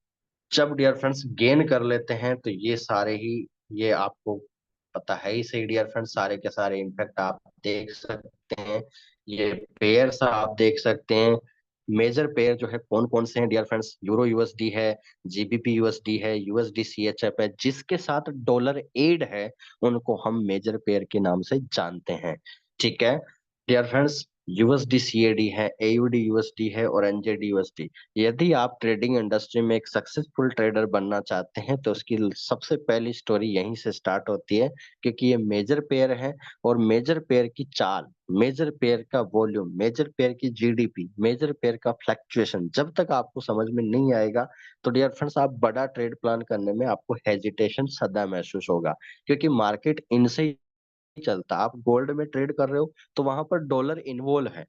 जब डियर फ्रेंड्स गेन कर लेते हैं तो ये सारे ही, ये आपको पता है ही सही डियर फ्रेंड्स, सारे के सारे इम्पैक्ट आप देख सकते हैं। ये पेयर्स आप देख सकते हैं। मेजर पेयर जो है कौन कौन से हैं डियर फ्रेंड्स? यूरो यूएसडी है, जीबीपी यूएसडी है, यूएसडी सीएचएफ है, जिसके साथ डॉलर एड है उनको हम मेजर पेयर के नाम से जानते हैं, ठीक है डियर फ्रेंड्स। यूएसडी सीएडी है, एयूडी यूएसडी है और एनजेडी यूएसडी। यदि आप ट्रेडिंग इंडस्ट्री में एक सक्सेसफुल ट्रेडर बनना चाहते हैं तो उसकी सबसे पहली स्टोरी यहीं से स्टार्ट होती है, क्योंकि ये मेजर पेयर है। और मेजर पेयर की चाल, मेजर पेयर का वॉल्यूम, मेजर पेयर की जीडीपी, मेजर पेयर का फ्लक्चुएशन जब तक आपको समझ में नहीं आएगा तो डियर फ्रेंड्स आप बड़ा ट्रेड प्लान करने में आपको हेजिटेशन सदा महसूस होगा, क्योंकि मार्केट इनसे ही चलता। आप गोल्ड में ट्रेड कर रहे हो तो वहां पर डॉलर इन्वॉल्व है।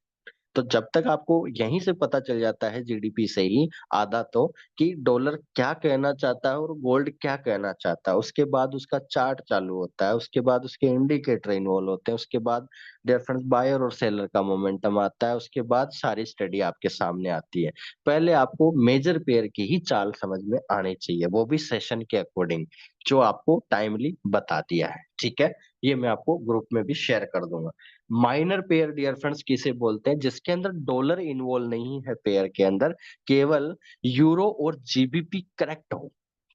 तो जब तक आपको यहीं से पता चल जाता है जीडीपी से ही आधा तो, कि डॉलर क्या कहना चाहता है और गोल्ड क्या कहना चाहता है, उसके बाद उसका चार्ट चालू होता है, उसके बाद उसके इंडिकेटर इन्वॉल्व होते हैं, उसके बाद डिफरेंस बायर और सेलर का मोमेंटम आता है, उसके बाद सारी स्टडी आपके सामने आती है। पहले आपको मेजर पेयर की ही चाल समझ में आनी चाहिए, वो भी सेशन के अकॉर्डिंग, जो आपको टाइमली बता दिया है, ठीक है। ये मैं आपको ग्रुप में भी शेयर कर दूंगा। माइनर पेयर डियर फ्रेंड्स किसे बोलते हैं? जिसके अंदर डॉलर इन्वॉल्व नहीं है पेयर के अंदर, केवल यूरो और जीबीपी करेक्ट हो,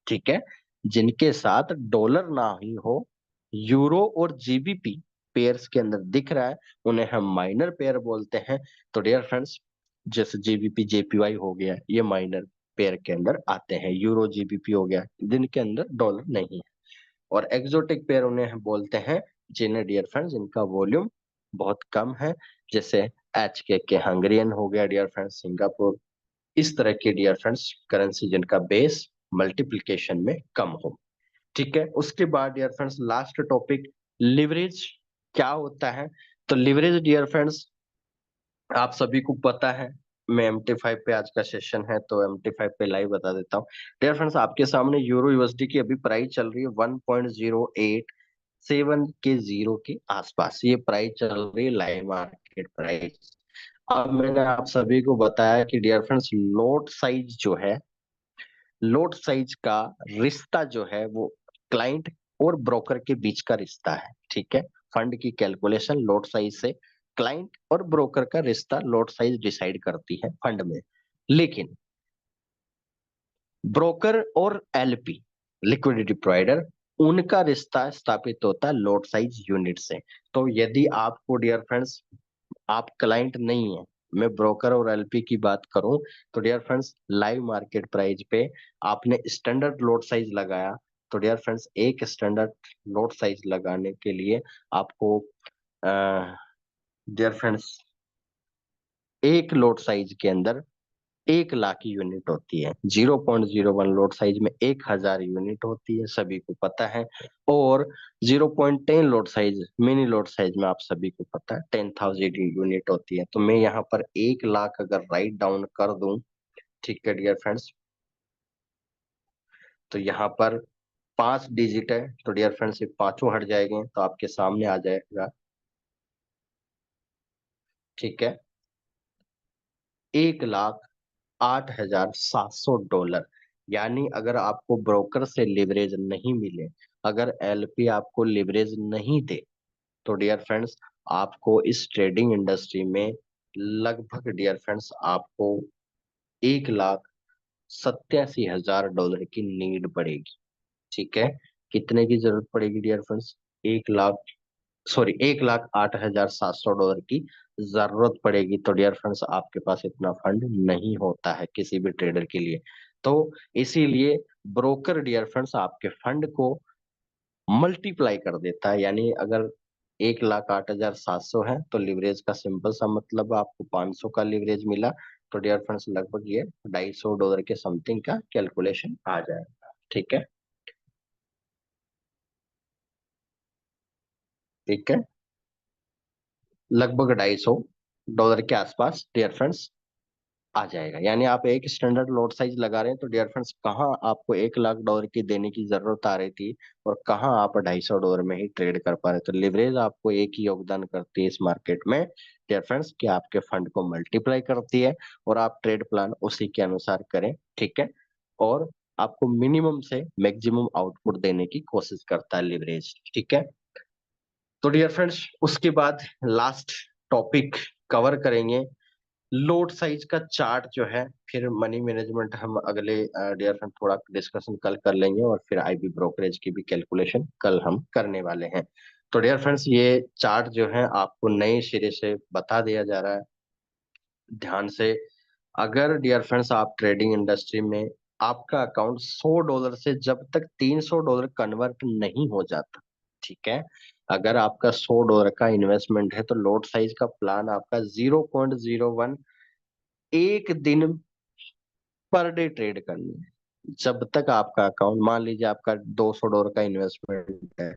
ठीक है। जिनके साथ डॉलर ना ही हो, यूरो और जीबीपी पेयर्स के अंदर दिख रहा है, उन्हें हम माइनर पेयर बोलते हैं। तो डियर फ्रेंड्स जैसे जीबीपी जेपीवाई हो गया, ये माइनर पेयर के अंदर आते हैं। यूरो जीबीपी हो गया, जिनके अंदर डॉलर नहीं है। और एक्सोटिक पेयर उन्हें हम बोलते हैं जिन्हें डियर फ्रेंड्स इनका वॉल्यूम बहुत कम है, जैसे के हंगरियन हो गया डियर फ्रेंड्स, सिंगापुर, इस तरह के डियर फ्रेंड्स करेंसी जिनका बेस मल्टीप्लिकेशन में कम हो। ठीक है, उसके बाद dear friends last topic leverage क्या होता है। तो लिवरेज डियर फ्रेंड्स आप सभी को पता है, मैं MT5 पे आज का सेशन है तो MT5 पे लाइव बता देता हूँ। डियर फ्रेंड्स आपके सामने यूरो यूएसडी की अभी प्राइस चल रही है 1.087 के जीरो के आसपास, ये प्राइस चल रही है लाइव मार्केट प्राइस। अब मैंने आप सभी को बताया कि डियर फ्रेंड्स लोट साइज जो है, लोट साइज का रिश्ता जो है वो क्लाइंट और ब्रोकर के बीच का रिश्ता है। ठीक है, फंड की कैलकुलेशन लोट साइज से क्लाइंट और ब्रोकर का रिश्ता लोट साइज डिसाइड करती है फंड में। लेकिन ब्रोकर और LP लिक्विडिटी प्रोवाइडर, उनका रिश्ता स्थापित होता है लोट साइज यूनिट से। तो यदि आपको डियर फ्रेंड्स आप क्लाइंट नहीं है, मैं ब्रोकर और LP की बात करूं, तो dear friends live market price पे आपने स्टैंडर्ड लॉट साइज लगाया, तो डियर फ्रेंड्स एक स्टैंडर्ड लॉट साइज लगाने के लिए आपको डियर फ्रेंड्स एक लॉट साइज के अंदर 1 लाख यूनिट होती है। 0.01 लॉट साइज में 1,000 यूनिट होती है, सभी को पता है। और 0.10 lot size mini lot size में आप सभी को पता है 10,000 यूनिट होती है। तो मैं यहाँ पर 1 लाख अगर राइट डाउन कर दूं, ठीक है डियर फ्रेंड्स, तो यहाँ पर 5 डिजिट है, तो डियर फ्रेंड्स ये पांचों हट जाएंगे तो आपके सामने आ जाएगा, ठीक है, 1,08,700 डॉलर। यानी अगर आपको ब्रोकर से लिवरेज नहीं मिले, अगर LP आपको लिवरेज नहीं दे, तो डियर फ्रेंड्स आपको इस ट्रेडिंग इंडस्ट्री में लगभग डियर फ्रेंड्स आपको 1,87,000 डॉलर की नीड पड़ेगी। ठीक है, कितने की जरूरत पड़ेगी डियर फ्रेंड्स, 1,08,700 डॉलर की जरूरत पड़ेगी। तो डियर फ्रेंड्स आपके पास इतना फंड नहीं होता है किसी भी ट्रेडर के लिए। तो इसीलिए ब्रोकर डियर फ्रेंड्स आपके फंड को मल्टीप्लाई कर देता है। यानी अगर 1,08,700 है तो लिवरेज का सिंपल सा मतलब आपको 500 का लिवरेज मिला, तो डियर फ्रेंड्स लगभग ये $250 के समथिंग का कैलकुलेशन आ जाएगा। ठीक है, ठीक है, लगभग $250 के आसपास डियर फ्रेंड्स आ जाएगा। यानी आप एक स्टैंडर्ड लॉट साइज लगा रहे हैं, तो डियर फ्रेंड्स कहाँ आपको 1 लाख डॉलर की देने की जरूरत आ रही थी और कहाँ आप $250 में ही ट्रेड कर पा रहे। तो लिवरेज आपको एक ही योगदान करती है इस मार्केट में डियर फ्रेंड्स, कि आपके फंड को मल्टीप्लाई करती है और आप ट्रेड प्लान उसी के अनुसार करें। ठीक है, और आपको मिनिमम से मैक्सिमम आउटपुट देने की कोशिश करता है लिवरेज। ठीक है, तो डियर फ्रेंड्स उसके बाद लास्ट टॉपिक कवर करेंगे लोड साइज का चार्ट जो है, फिर मनी मैनेजमेंट हम अगले डियर फ्रेंड थोड़ा डिस्कशन कल कर लेंगे और फिर IB ब्रोकरेज की भी कैलकुलेशन कल हम करने वाले हैं। तो डियर फ्रेंड्स ये चार्ट जो है आपको नए सिरे से बता दिया जा रहा है, ध्यान से। अगर डियर फ्रेंड्स आप ट्रेडिंग इंडस्ट्री में आपका अकाउंट $100 से जब तक $300 कन्वर्ट नहीं हो जाता, ठीक है, अगर आपका $100 का इन्वेस्टमेंट है तो लोड साइज का प्लान आपका 0.01 एक दिन पर डे ट्रेड करनी है। जब तक आपका अकाउंट, मान लीजिए आपका $200 का इन्वेस्टमेंट है,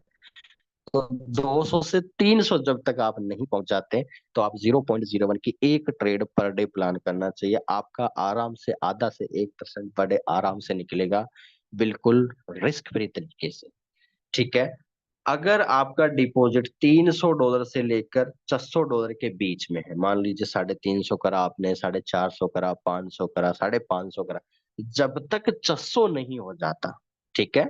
तो 200 से 300 जब तक आप नहीं पहुंच जाते, तो आप 0.01 की एक ट्रेड पर डे प्लान करना चाहिए। आपका आराम से आधा से 1% पर डे आराम से निकलेगा, बिल्कुल रिस्क फ्री तरीके से। ठीक है, अगर आपका डिपॉजिट $300 से लेकर $600 के बीच में है, मान लीजिए 350 करा आपने, 450 करा, 500 करा, 550 करा, जब तक 600 नहीं हो जाता, ठीक है,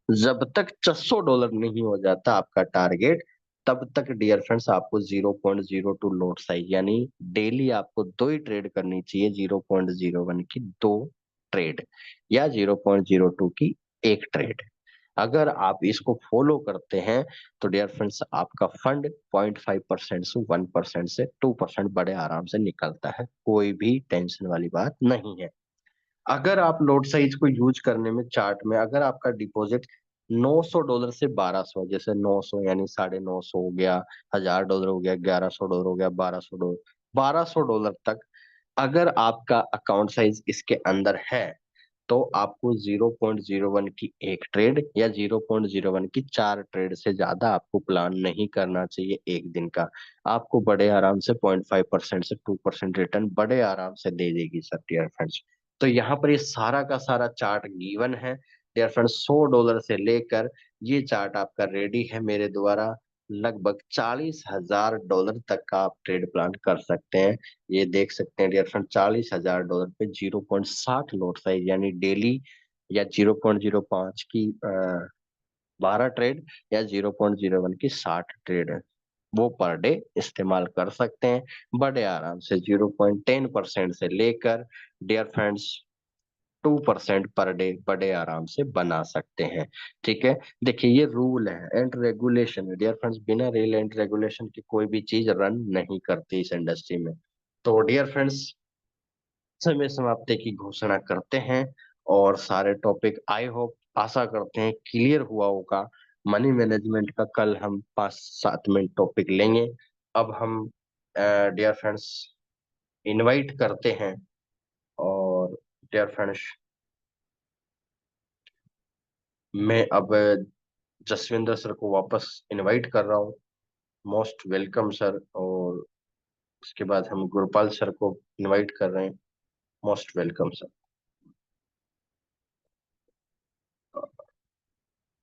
जब तक $600 नहीं हो जाता आपका टारगेट, तब तक डियर फ्रेंड्स आपको 0.02 लॉट साइज, यानी डेली आपको दो ही ट्रेड करनी चाहिए, 0.01 की दो ट्रेड या 0.02 की एक ट्रेड। अगर आप इसको फॉलो करते हैं तो डियर फ्रेंड्स आपका फंड 0.5% से 1% से 2% बड़े आराम से निकलता है, कोई भी टेंशन वाली बात नहीं है। अगर आप लॉट साइज को यूज करने में चार्ट में अगर आपका डिपॉजिट $900 से 1200, जैसे 900 यानी $950 हो गया, $1000 हो गया, $1100 हो गया, $1200 तक अगर आपका अकाउंट साइज इसके अंदर है, तो आपको 0.01 की एक ट्रेड या 0.01 की 4 ट्रेड से ज्यादा आपको प्लान नहीं करना चाहिए एक दिन का। आपको बड़े आराम से 0.5% से 2% रिटर्न बड़े आराम से दे देगी सर डियर फ्रेंड्स। तो यहाँ पर ये सारा का सारा चार्ट गिवन है डियर फ्रेंड्स, $100 से लेकर ये चार्ट आपका रेडी है मेरे द्वारा, लगभग $40,000 तक का आप ट्रेड प्लान कर सकते हैं। ये देख सकते हैं डियर फ्रेंड, $40,000 पे 0.60 लॉट साइज यानी डेली, या 0.05 की 12 ट्रेड, या 0.01 की 60 ट्रेड है, वो पर डे इस्तेमाल कर सकते हैं बड़े आराम से। 0.10% से लेकर डियर फ्रेंड्स 2% पर डे बड़े आराम से बना सकते हैं। ठीक है, देखिए ये रूल है एंड रेगुलेशन है डियर फ्रेंड्स, बिना रूल एंड रेगुलेशन की कोई भी चीज रन नहीं करती इस इंडस्ट्री में। तो डियर फ्रेंड्स, समय समाप्ति की घोषणा करते हैं, और सारे टॉपिक आई होप, आशा करते हैं क्लियर हुआ होगा। मनी मैनेजमेंट का कल हम 5-7 मिनट टॉपिक लेंगे। अब हम डियर फ्रेंड्स इनवाइट करते हैं, और डियर फ्रेंड्स मैं अब जसविंदर सर को वापस इनवाइट कर रहा हूँ। Most welcome sir. और उसके बाद हम गुरपाल सर को इनवाइट कर रहे हैं। Most welcome sir.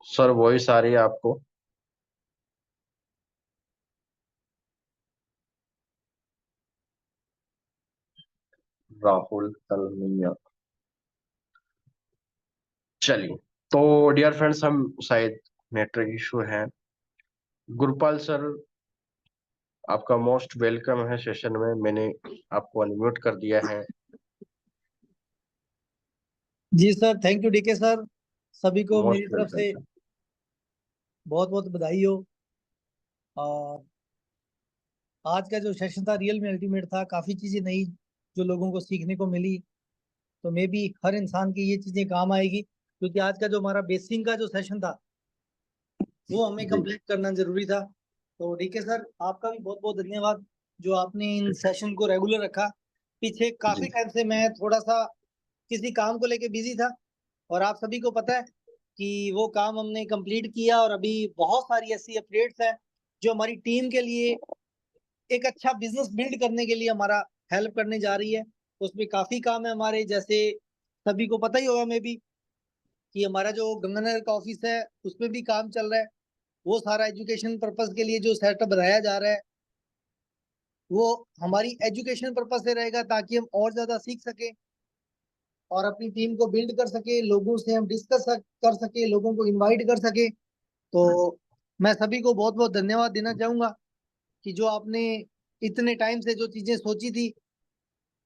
Sir voice आ रही है आपको? राहुल तलमिया। चलिए, तो डियर फ्रेंड्स हम शायद नेटवर्क इशू है। गुरपाल सर, आपका मोस्ट वेलकम है सेशन में, मैंने आपको अनम्यूट कर दिया है। जी sir, thank you DK sir. सभी को मेरी मोस्ट तरफ वेलकम से सर। बहुत बहुत बधाई हो। और आज का जो सेशन था रियल में अल्टीमेट था, काफ़ी चीज़ें नई जो लोगों को सीखने को मिली। तो मे भी हर इंसान की ये चीज़ें काम आएगी, क्योंकि आज का जो हमारा बेसिंग का जो सेशन था वो हमें जी कंप्लीट करना जरूरी था। तो डीके सर, आपका भी बहुत बहुत धन्यवाद जो आपने इन सेशन को रेगुलर रखा। पीछे काफ़ी जी टाइम से मैं थोड़ा सा किसी काम को लेके बिजी था, और आप सभी को पता है कि वो काम हमने कंप्लीट किया, और अभी बहुत सारी ऐसी अपडेट्स हैं जो हमारी टीम के लिए एक अच्छा बिजनेस बिल्ड करने के लिए हमारा हेल्प करने जा रही है। उसमें काफी काम है हमारे, जैसे सभी को पता ही होगा मे भी कि हमारा जो गंगानगर का ऑफिस है उसमें भी काम चल रहा है। वो सारा एजुकेशन पर्पस के लिए जो सेटअप बनाया जा रहा है वो हमारी एजुकेशन पर्पस से रहेगा, ताकि हम और ज्यादा सीख सके और अपनी टीम को बिल्ड कर सके, लोगों से हम डिस्कस कर सके, लोगों को इनवाइट कर सके। तो मैं सभी को बहुत बहुत धन्यवाद देना चाहूंगा कि जो आपने इतने टाइम से जो चीजें सोची थी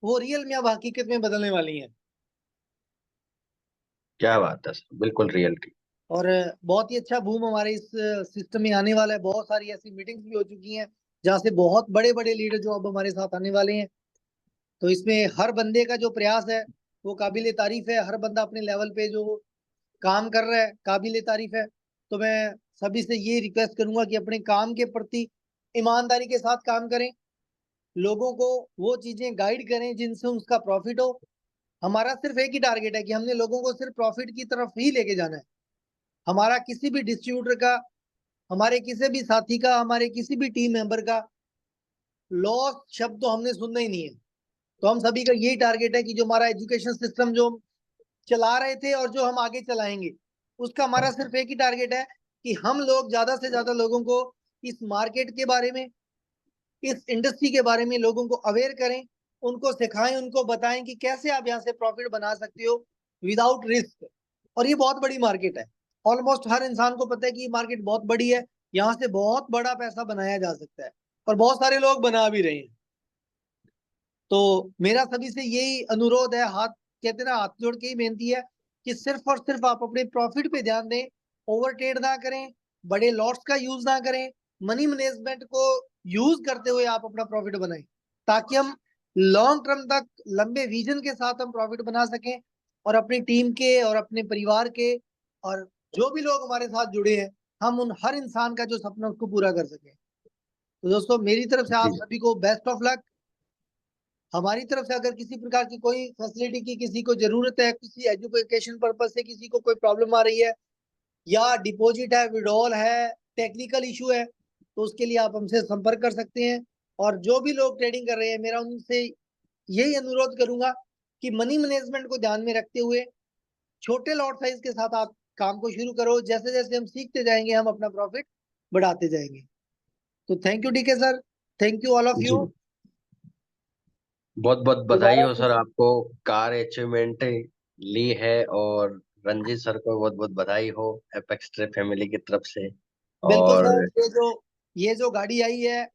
वो रियल में अब हकीकत में बदलने वाली हैं। क्या बात है सर, बिल्कुल रियलिटी। और बहुत ही अच्छा बूम हमारे इस सिस्टम में आने वाला है। बहुत सारी ऐसी मीटिंग्स भी हो चुकी हैं जहाँ से बहुत बड़े बड़े लीडर जो अब हमारे साथ आने वाले हैं। तो इसमें हर बंदे का जो प्रयास है वो काबिले तारीफ है। हर बंदा अपने लेवल पे जो काम कर रहा है काबिले तारीफ है। तो मैं सभी से ये रिक्वेस्ट करूंगा कि अपने काम के प्रति ईमानदारी के साथ काम करें, लोगों को वो चीजें गाइड करें जिनसे उसका प्रॉफिट हो। हमारा सिर्फ एक ही टारगेट है कि हमने लोगों को सिर्फ प्रॉफिट की तरफ ही लेके जाना है। हमारा किसी भी डिस्ट्रीब्यूटर का, हमारे किसी भी साथी का, हमारे किसी भी टीम मेंबर का लॉस शब्द तो हमने सुनना ही नहीं है। तो हम सभी का यही टारगेट है कि जो हमारा एजुकेशन सिस्टम जो हम चला रहे थे और जो हम आगे चलाएंगे, उसका हमारा सिर्फ एक ही टारगेट है कि हम लोग ज्यादा से ज्यादा लोगों को इस मार्केट के बारे में, इस इंडस्ट्री के बारे में लोगों को अवेयर करें, उनको सिखाएं, उनको बताएं कि कैसे आप यहाँ से प्रॉफिट बना सकते हो विदाउट रिस्क। और ये बहुत बड़ी मार्केट है, ऑलमोस्ट हर इंसान को पता है कि ये मार्केट बहुत बड़ी है, यहाँ से बहुत बड़ा पैसा बनाया जा सकता है, और बहुत सारे लोग बना भी रहे हैं। तो मेरा सभी से यही अनुरोध है, हाथ कहते ना, हाथ जोड़ के ही बेनती है कि सिर्फ और सिर्फ आप अपने प्रॉफिट पे ध्यान दें, ओवर ट्रेड ना करें, बड़े लॉट्स का यूज ना करें। मनी मैनेजमेंट को यूज करते हुए आप अपना प्रॉफिट बनाएं, ताकि हम लॉन्ग टर्म तक लंबे विजन के साथ हम प्रॉफिट बना सकें। और अपनी टीम के और अपने परिवार के और जो भी लोग हमारे साथ जुड़े हैं, हम उन हर इंसान का जो सपना उसको पूरा कर सके। तो दोस्तों मेरी तरफ से आप जी सभी को बेस्ट ऑफ लक। हमारी तरफ से अगर किसी प्रकार की कोई फैसिलिटी की किसी को जरूरत है, किसी एजुकेशन पर्पज से किसी को कोई प्रॉब्लम आ रही है, या डिपॉजिट है, विड्रॉल है, टेक्निकल इशू है, तो उसके लिए आप हमसे संपर्क कर सकते हैं। और जो भी लोग ट्रेडिंग कर रहे हैं, मेरा उनसे यही अनुरोध करूंगा कि मनी मैनेजमेंट को ध्यान में रखते हुए छोटे लॉट साइज के साथ आप काम को शुरू करो। जैसे जैसे हम सीखते जाएंगे, हम अपना प्रॉफिट बढ़ाते जाएंगे। तो thank you DK sir, thank you all of जी, यू। बहुत बहुत बधाई दोबारा हो सर से आपको, कार अचीवमेंट ली है। और रंजीत सर को बहुत बहुत बधाई हो एपेक्स ट्रे फैमिली की तरफ से। बिल्कुल और सर, ये जो गाड़ी आई है,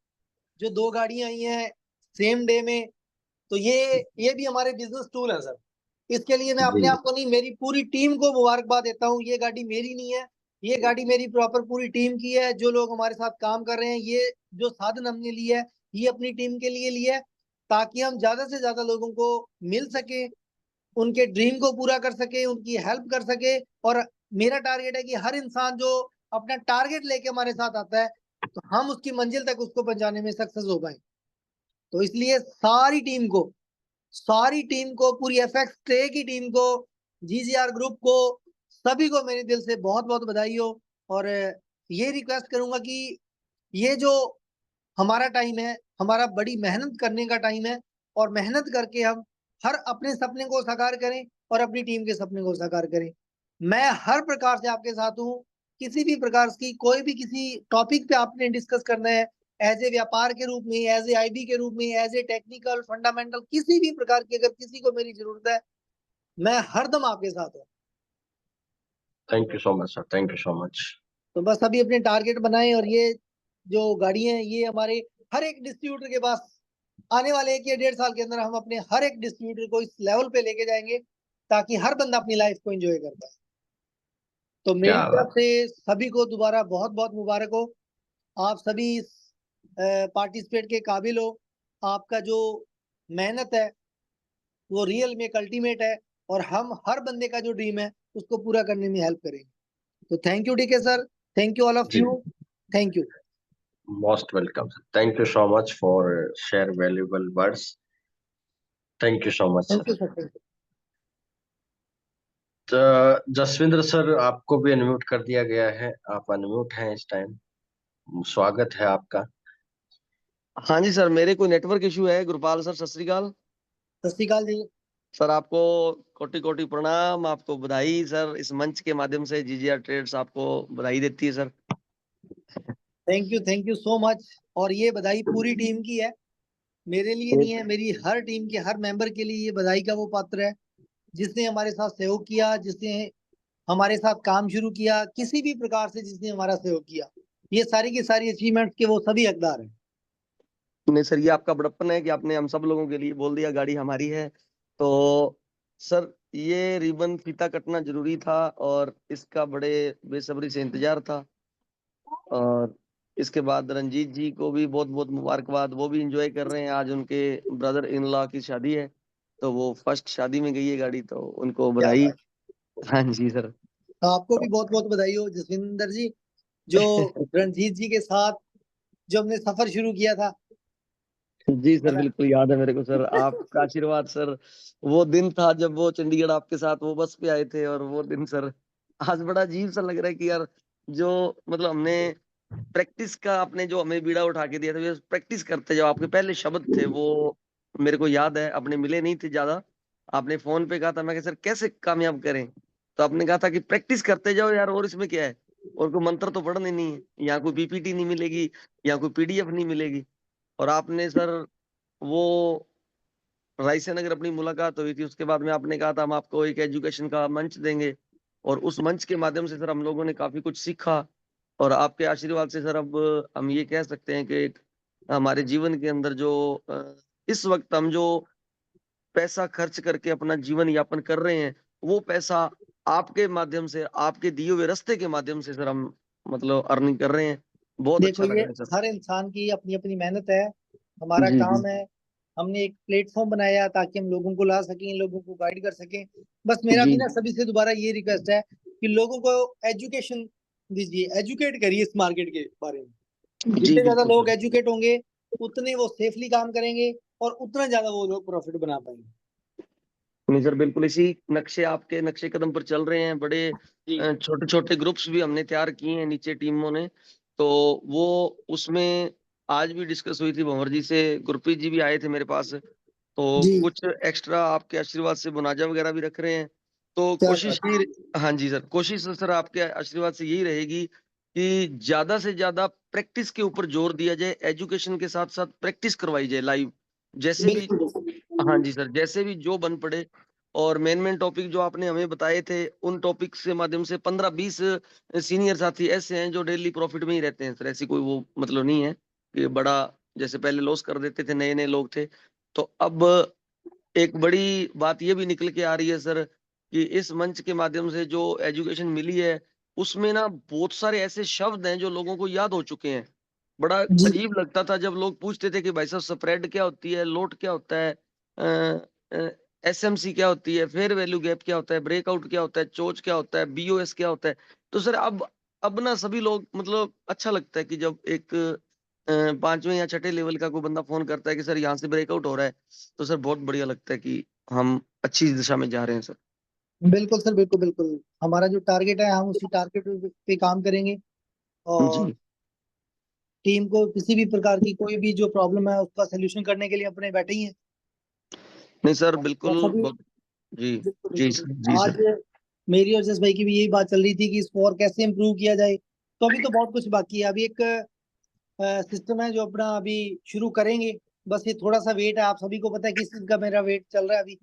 जो दो गाड़ियां आई हैं सेम डे में, तो ये भी हमारे बिजनेस टूल है सर। इसके लिए मैं अपने जी, आप को नहीं, मेरी पूरी टीम को मुबारकबाद देता हूँ। ये गाड़ी मेरी नहीं है, ये गाड़ी मेरी प्रॉपर पूरी टीम की है। जो लोग हमारे साथ काम कर रहे हैं, ये जो साधन हमने लिया है, ये अपनी टीम के लिए लिया है, ताकि हम ज्यादा से ज्यादा लोगों को मिल सके, उनके ड्रीम को पूरा कर सके, उनकी हेल्प कर सके। और मेरा टारगेट है कि हर इंसान जो अपना टारगेट लेके हमारे साथ आता है, तो हम उसकी मंजिल तक उसको पहुंचाने में सक्सेस हो पाए। तो इसलिए सारी टीम को पूरी एफएक्स ट्रे की टीम को, जीजीआर ग्रुप को, सभी को मेरे दिल से बहुत बहुत बधाई हो। और ये रिक्वेस्ट करूंगा कि ये जो हमारा टाइम है, हमारा बड़ी मेहनत करने का टाइम है, और मेहनत करके हम हर अपने सपने को साकार करें और अपनी टीम के सपने को साकार करें। मैं हर प्रकार से आपके साथ हूँ। किसी भी प्रकार की कोई भी किसी टॉपिक पे आपने डिस्कस करना है, एज ए व्यापार के रूप में, एज ए आईबी के रूप में, एज ए टेक्निकल फंडामेंटल, किसी भी प्रकार की अगर किसी को मेरी जरूरत है, मैं हरदम आपके साथ हूँ। Thank you so much sir, thank you so much. तो बस अभी अपने टारगेट बनाएं, और ये जो गाड़ियां हैं, ये हमारे हर एक डिस्ट्रीब्यूटर के पास आने वाले 1 या 1.5 साल के अंदर हम अपने हर एक डिस्ट्रीब्यूटर को इस लेवल पे लेके जाएंगे, ताकि हर बंदा अपनी लाइफ को एंजॉय कर पाए। तो मेरी क्या तरफ बात। से सभी को दोबारा बहुत बहुत मुबारक हो। आप सभी इस पार्टिसिपेट के काबिल हो। आपका जो मेहनत है वो रियल में अल्टीमेट है, और हम हर बंदे का जो ड्रीम है उसको पूरा करने में हेल्प करेंगे। तो thank you DK sir, thank you all of जी, you, thank you. Most welcome sir, thank you so much for share valuable words. Thank you so much thank sir. You sir, thank you. तो जसविंद्र सर, आपको भी अनम्यूट कर दिया गया है, आप अनम्यूट हैं इस टाइम। स्वागत है आपका। हाँ जी सर, मेरे कोई नेटवर्क इशू है। गुरपाल सर, सत श्री अकाल। सत श्री अकाल जी। सर आपको कोटि कोटि प्रणाम, आपको बधाई सर। इस मंच के माध्यम से जीजीआर ट्रेड्स आपको बधाई देती है sir. Thank you so much. और ये बधाई पूरी टीम की है, मेरे लिए नहीं है, मेरी हर टीम के हर मेंबर के लिए ये बधाई का वो पात्र है, जिसने हमारे साथ सहयोग किया, जिसने हमारे साथ काम शुरू किया, किसी भी प्रकार से जिसने हमारा सहयोग किया। ये सारी की सारी अचीवमेंट्स के वो सभी हकदार हैं। नहीं सर, ये आपका बड़प्पन है कि आपने हम सब लोगों के लिए बोल दिया गाड़ी हमारी है। तो सर, ये रिबन फीता कटना जरूरी था और इसका बड़े बेसब्री से इंतजार था। और इसके बाद रंजीत जी को भी बहुत बहुत मुबारकबाद, वो भी इंजॉय कर रहे हैं। आज उनके ब्रदर इन लॉ की शादी है, तो वो फर्स्ट शादी में गई है गाड़ी, तो उनको क्या बधाई। बात। हाँ जी सर। तो आपको भी बहुत बहुत बधाई हो जसविंदर जी, जो रणजीत जी के साथ जो हमने सफर शुरू किया था, जी है सर, ना। बिल्कुल याद है मेरे को सर, आपका आशीर्वाद सर। वो दिन था जब वो चंडीगढ़ आपके साथ वो बस पे आए थे, और वो दिन सर आज बड़ा अजीब सा लग रहा है कि यार, जो मतलब हमने प्रैक्टिस का, आपने जो हमें बीड़ा उठा के दिया था, प्रैक्टिस करते जो आपके पहले शब्द थे वो मेरे को याद है। अपने मिले नहीं थे ज्यादा, आपने फोन पे कहा था, मैं सर कैसे कामयाब करें, तो आपने कहा था कि प्रैक्टिस करते जाओ यार, और इसमें क्या है, और कोई मंत्र तो पढ़ने नहीं है, यहाँ कोई पीपीटी नहीं मिलेगी, यहाँ कोई पीडीएफ नहीं मिलेगी। और आपने सर वो राय से नगर अपनी मुलाकात हुई थी, उसके बाद में आपने कहा था हम आपको एक एजुकेशन का मंच देंगे, और उस मंच के माध्यम से सर हम लोगों ने काफी कुछ सीखा। और आपके आशीर्वाद से सर अब हम ये कह सकते हैं कि हमारे जीवन के अंदर जो इस वक्त हम जो पैसा खर्च करके अपना जीवन यापन कर रहे हैं, वो पैसा आपके माध्यम से, आपके दिए हुए रास्ते के माध्यम से सर हम मतलब अर्निंग कर रहे हैं। बहुत देखो, अच्छा लग ये रहा है सर। हर इंसान की अपनी अपनी मेहनत है, हमारा जी जी। काम है हमने एक प्लेटफॉर्म बनाया ताकि हम लोगों को ला सकें, लोगों को गाइड कर सकें। बस मेरा जी भी ना सभी से दोबारा ये रिक्वेस्ट है कि लोगों को एजुकेशन दीजिए, एजुकेट करिए इस मार्केट के बारे में। जी जितने ज्यादा बिल्कुल लोग सर। एजुकेट होंगे उतने वो सेफली काम करेंगे और उतना ज्यादा वो लोग प्रॉफिट बना पाएंगे। नहीं सर, बिल्कुल इसी नक्शे, आपके नक्शे कदम पर चल रहे हैं। बड़े जी छोटे छोटे ग्रुप्स भी हमने तैयार किए हैं नीचे टीमों ने। तो वो उसमें आज भी डिस्कस हुई थी, भंवर जी से गुरप्रीत जी भी आए थे मेरे पास। तो जी, कुछ एक्स्ट्रा आपके आशीर्वाद से मुनाजा वगैरह भी रख रहे हैं। तो क्या कोशिश बात ही, हाँ जी सर, कोशिश तो सर आपके आशीर्वाद से यही रहेगी कि ज्यादा से ज्यादा प्रैक्टिस के ऊपर जोर दिया जाए, एजुकेशन के साथ साथ प्रैक्टिस करवाई जाए लाइव, है। जैसे भी। बिल्कुल बिल्कुल। हाँ जी सर, जैसे भी जो बन पड़े। और मेन मेन टॉपिक जो आपने हमें बताए थे, उन टॉपिक के माध्यम से 15-20 सीनियर साथी ऐसे हैं जो डेली प्रॉफिट में ही रहते हैं सर। ऐसी कोई वो मतलब नहीं है कि बड़ा, जैसे पहले लॉस कर देते थे, नए नए लोग थे। तो अब एक बड़ी बात ये भी निकल के आ रही है सर कि इस मंच के माध्यम से जो एजुकेशन मिली है, उसमें ना बहुत सारे ऐसे शब्द हैं जो लोगों को याद हो चुके हैं। बड़ा जी अजीब लगता था जब लोग पूछते थे कि भाई साहब स्प्रेड क्या होती है, लोट क्या होता है, एसएमसी क्या होती है, फेयर वैल्यू गैप क्या होता है, ब्रेकआउट क्या होता है, चोच क्या होता है, बीओएस क्या होता है। तो सर अब ना सभी लोग, मतलब अच्छा लगता है कि जब एक पांचवें या छठे लेवल का कोई बंदा फोन करता है कि सर यहाँ से ब्रेकआउट हो रहा है, तो सर बहुत बढ़िया लगता है कि हम अच्छी दिशा में जा रहे हैं सर। बिल्कुल सर, बिल्कुल बिल्कुल। हमारा जो टारगेट है हम उसी टारगेट पे काम करेंगे। और जी टीम को किसी भी प्रकार की कोई भी जो प्रॉब्लम है उसका सोल्यूशन करने के लिए अपने बैठे ही हैं। नहीं सर, जैसा बिल्कुल भी, बहुत। जी बिल्कुल जी बिल्कुल सर, जी बिल्कुल। आज सर। मेरी और जस भाई की भी यही बात चल रही थी कि स्कोर कैसे इम्प्रूव किया जाए। तो अभी तो बहुत कुछ बाकी है। अभी एक सिस्टम है जो अपना अभी शुरू करेंगे। बस ये थोड़ा सा वेट है, आप सभी को पता है किस चीज का मेरा वेट चल रहा है अभी।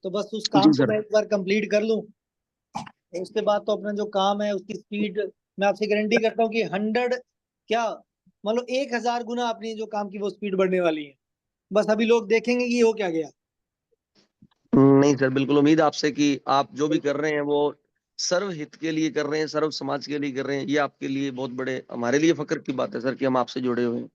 तो बस उस जी काम को सर। मैं एक बार कंप्लीट कर लूं, तो उसके बाद तो अपना जो काम है उसकी स्पीड मैं आपसे गारंटी करता हूँ कि 100 क्या, मतलब 1000 गुना अपनी जो काम की वो स्पीड बढ़ने वाली है। बस अभी लोग देखेंगे कि ये हो क्या गया। नहीं सर, बिल्कुल उम्मीद है आपसे कि आप जो भी कर रहे हैं वो सर्व हित के लिए कर रहे हैं, सर्व समाज के लिए कर रहे हैं। ये आपके लिए बहुत बड़े, हमारे लिए फक्र की बात है सर कि हम आपसे जुड़े हुए हैं।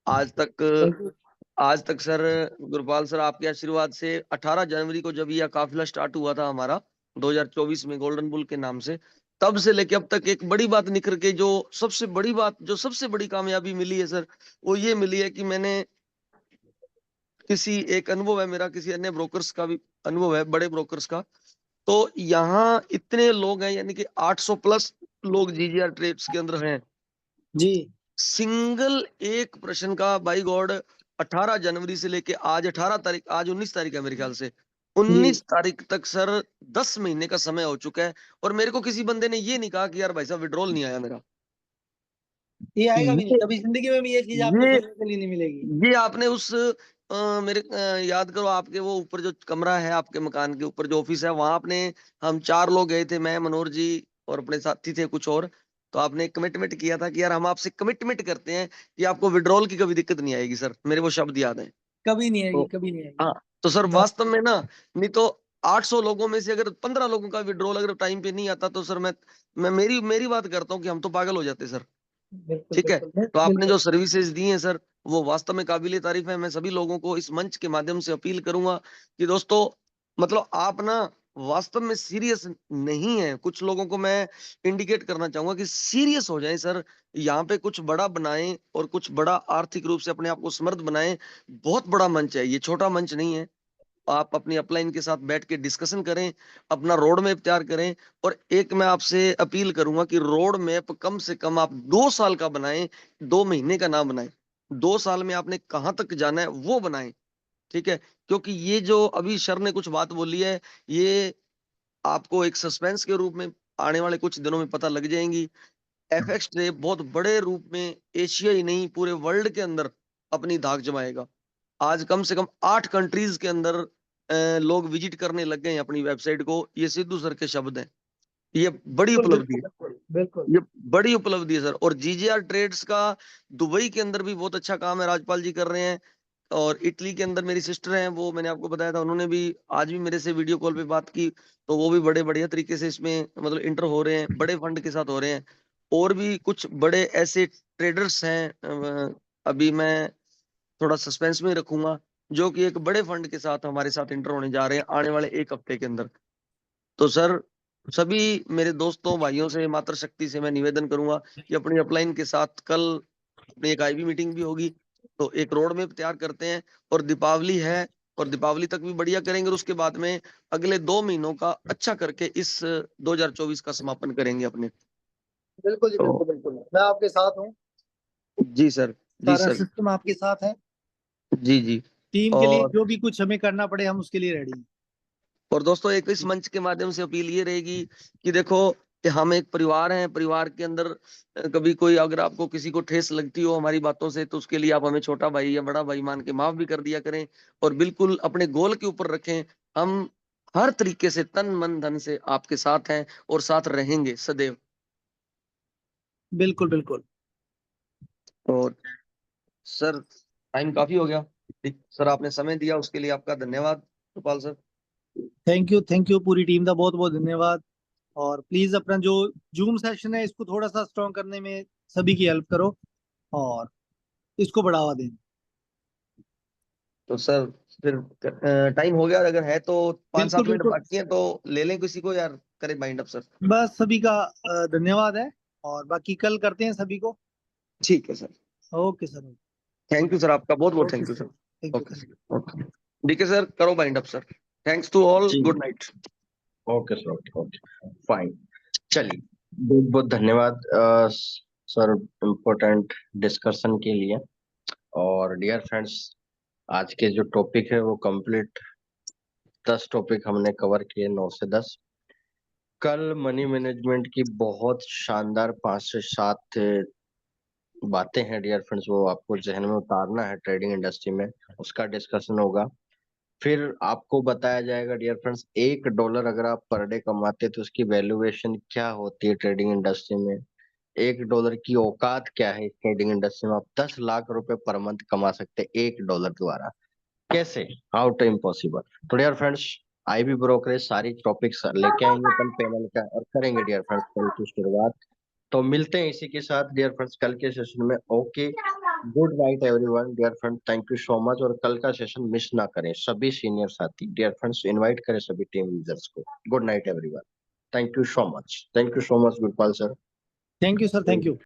आज तक बिल्कुल। आज तक सर, गुरपाल सर आपके आशीर्वाद से 18 जनवरी को जब यह काफिला स्टार्ट हुआ था हमारा 2024 में गोल्डन बुल के नाम से, तब से लेके अब तक एक बड़ी बात निखर के, जो सबसे बड़ी बात, जो सबसे बड़ी कामयाबी मिली है सर, वो ये मिली है कि मैंने किसी, एक अनुभव है मेरा, किसी अन्य ब्रोकर्स का भी अनुभव है, बड़े ब्रोकर्स का। तो यहाँ इतने लोग हैं, यानी कि 800 प्लस लोग जीजीआर ट्रेड्स के अंदर हैं। जी सिंगल एक प्रश्न का बाई गॉड 18 जनवरी से लेके आज 18 तारीख, आज 19 तारीख है मेरे ख्याल से, जी, 19 तारीख तक सर 10 महीने का समय हो चुका है। और मेरे को किसी बंदे ने ये नहीं कहा कि यार भाई साहब विड्रॉल नहीं आया मेरा। ये आएगा भी नहीं ये कभी जिंदगी में भी, ये चीज आपको ये सुनने के लिए नहीं मिलेगी। ये आपने उस मेरे याद करो, आपके वो ऊपर जो कमरा है, आपके मकान के ऊपर जो ऑफिस है, वहां आपने, हम 4 लोग गए थे, मैं, मनोहर जी और अपने साथी थे कुछ और। तो आपने कमिटमेंट किया था कि यार हम आपसे कमिटमेंट करते हैं कि आपको विड्रॉल की कभी दिक्कत नहीं आएगी सर, मेरे वो शब्द याद है। कभी नहीं आएगी, तो कभी नहीं आएगी। हाँ, तो सर वास्तव में ना, नहीं तो 800 लोगों में से अगर 15 लोगों का विड्रॉल अगर टाइम पे नहीं आता, तो सर मैं मेरी मेरी बात करता हूँ कि हम तो पागल हो जाते सर। बिल्कुल ठीक है। बिल्कुल तो आपने बिल्कुल। जो सर्विसेज दी हैं सर, वो वास्तव में काबिले तारीफ है। मैं सभी लोगों को इस मंच के माध्यम से अपील करूंगा कि दोस्तों, मतलब आप ना वास्तव में सीरियस नहीं है। कुछ लोगों को मैं इंडिकेट करना चाहूंगा कि सीरियस हो जाएं सर, यहाँ पे कुछ बड़ा बनाएं और कुछ बड़ा आर्थिक रूप से अपने आप को समृद्ध बनाएं। बहुत बड़ा मंच है ये, छोटा मंच नहीं है। आप अपनी अपलाइन के साथ बैठ के डिस्कशन करें, अपना रोड मैप तैयार करें। और एक मैं आपसे अपील करूंगा कि रोड मैप कम से कम आप 2 साल का बनाएं, 2 महीने का ना बनाएं। 2 साल में आपने कहां तक जाना है वो बनाएं। ठीक है। क्योंकि ये जो अभी सर ने कुछ बात बोली है, ये आपको एक सस्पेंस के रूप में आने वाले कुछ दिनों में पता लग जाएंगी। एफएक्स ट्रे बहुत बड़े रूप में एशिया ही नहीं, पूरे वर्ल्ड के अंदर अपनी धाक जमाएगा। आज कम से कम 8 कंट्रीज के अंदर लोग विजिट करने लग गए हैं अपनी वेबसाइट को। ये सिद्धू सर के शब्द हैं। ये बड़ी बिल्कुल उपलब्धि बिल्कुल है। बिल्कुल बिल्कुल। ये बड़ी उपलब्धि है सर। और जीजीआर ट्रेड्स का दुबई के अंदर भी बहुत अच्छा काम है, राजपाल जी कर रहे हैं। और इटली के अंदर मेरी सिस्टर हैं, वो मैंने आपको बताया था, उन्होंने भी आज भी मेरे से वीडियो कॉल पे बात की। तो वो भी बड़े बढ़िया तरीके से इसमें मतलब इंटर हो रहे हैं, बड़े फंड के साथ हो रहे हैं। और भी कुछ बड़े ऐसे ट्रेडर्स हैं, अभी मैं थोड़ा सस्पेंस में ही रखूंगा, जो कि एक बड़े फंड के साथ हमारे साथ इंटर होने जा रहे हैं आने वाले 1 हफ्ते के अंदर। तो सर सभी मेरे दोस्तों भाइयों से मातृशक्ति से मैं निवेदन करूंगा कि अपनी अपलाइन के साथ कल अपनी एक आईबी मीटिंग भी होगी, तो एक रोड मैप तैयार करते हैं और दीपावली है और दीपावली तक भी बढ़िया करेंगे और उसके बाद में अगले 2 महीनों का अच्छा करके इस 2024 का समापन करेंगे अपने। बिल्कुल जी, तो बिल्कुल बिल्कुल, मैं आपके साथ हूँ। जी सर, जी सारा सर, सिस्टम आपके साथ है। जी, जी। टीम के लिए और जो भी कुछ हमें करना पड़े, हम उसके लिए रेडी हैं। और दोस्तों एक इस मंच के माध्यम से अपील ये रहेगी कि देखो कि हम एक परिवार हैं, परिवार के अंदर कभी कोई अगर आपको किसी को ठेस लगती हो हमारी बातों से तो उसके लिए आप हमें छोटा भाई या बड़ा भाई मान के माफ भी कर दिया करें और बिल्कुल अपने गोल के ऊपर रखें। हम हर तरीके से तन मन धन से आपके साथ हैं और साथ रहेंगे सदैव। बिल्कुल बिल्कुल। और सर टाइम काफी हो गया। सर आपने समय दिया उसके लिए आपका धन्यवाद गोपाल सर। थैंक यू पूरी टीम का बहुत बहुत धन्यवाद। और प्लीज अपना जो जूम सेशन है इसको थोड़ा सा स्ट्रॉन्ग करने में सभी की हेल्प करो और इसको बढ़ावा दें। तो सर फिर टाइम हो गया, अगर है तो 5-7 बिल्कुल मिनट बिल्कुल। बाकी है तो ले लें किसी को यार, करें माइंड अप सर। बस सभी का धन्यवाद है और बाकी कल करते हैं सभी को। ठीक है sir. Okay sir. Thank you sir, आपका बहुत बहुत okay thank you sir. Sir. Thank you. Okay sir, okay ठीक है सर, करो mind up sir. Thanks to all, जी good night. Okay sir, okay fine. चलिए, बहुत बहुत धन्यवाद सर इम्पोर्टेंट डिस्कशन के लिए। और डियर फ्रेंड्स, आज के जो टॉपिक है वो कंप्लीट 10 टॉपिक हमने कवर किए, 9 से 10। कल मनी मैनेजमेंट की बहुत शानदार 5 से 7 बातें हैं डियर फ्रेंड्स, वो आपको जहन में उतारना है ट्रेडिंग इंडस्ट्री में, उसका डिस्कशन होगा। फिर आपको बताया जाएगा डियर फ्रेंड्स, $1 अगर आप पर डे कमाते तो उसकी वैल्यूएशन क्या होती है ट्रेडिंग इंडस्ट्री में। $1 की औकात क्या है इस ट्रेडिंग इंडस्ट्री में। आप 10 लाख रुपए पर मंथ कमा सकते हैं $1 द्वारा। कैसे, हाउ टू इम्पॉसिबल। तो डियर फ्रेंड्स, आईबी ब्रोकरेज सारी टॉपिक्स लेके आएंगे कल पैनल का और करेंगे डियर फ्रेंड्स कल की शुरुआत। तो मिलते हैं इसी के साथ डियर फ्रेंड्स कल के सेशन में। Okay, good night everyone dear friend, thank you so much. और कल का सेशन मिस ना करें, सभी सीनियर साथी डियर फ्रेंड्स इनवाइट करें सभी टीम लीडर्स को। Good night everyone, thank you so much, thank you so much Gurpal sir. Thank you sir. Thank you.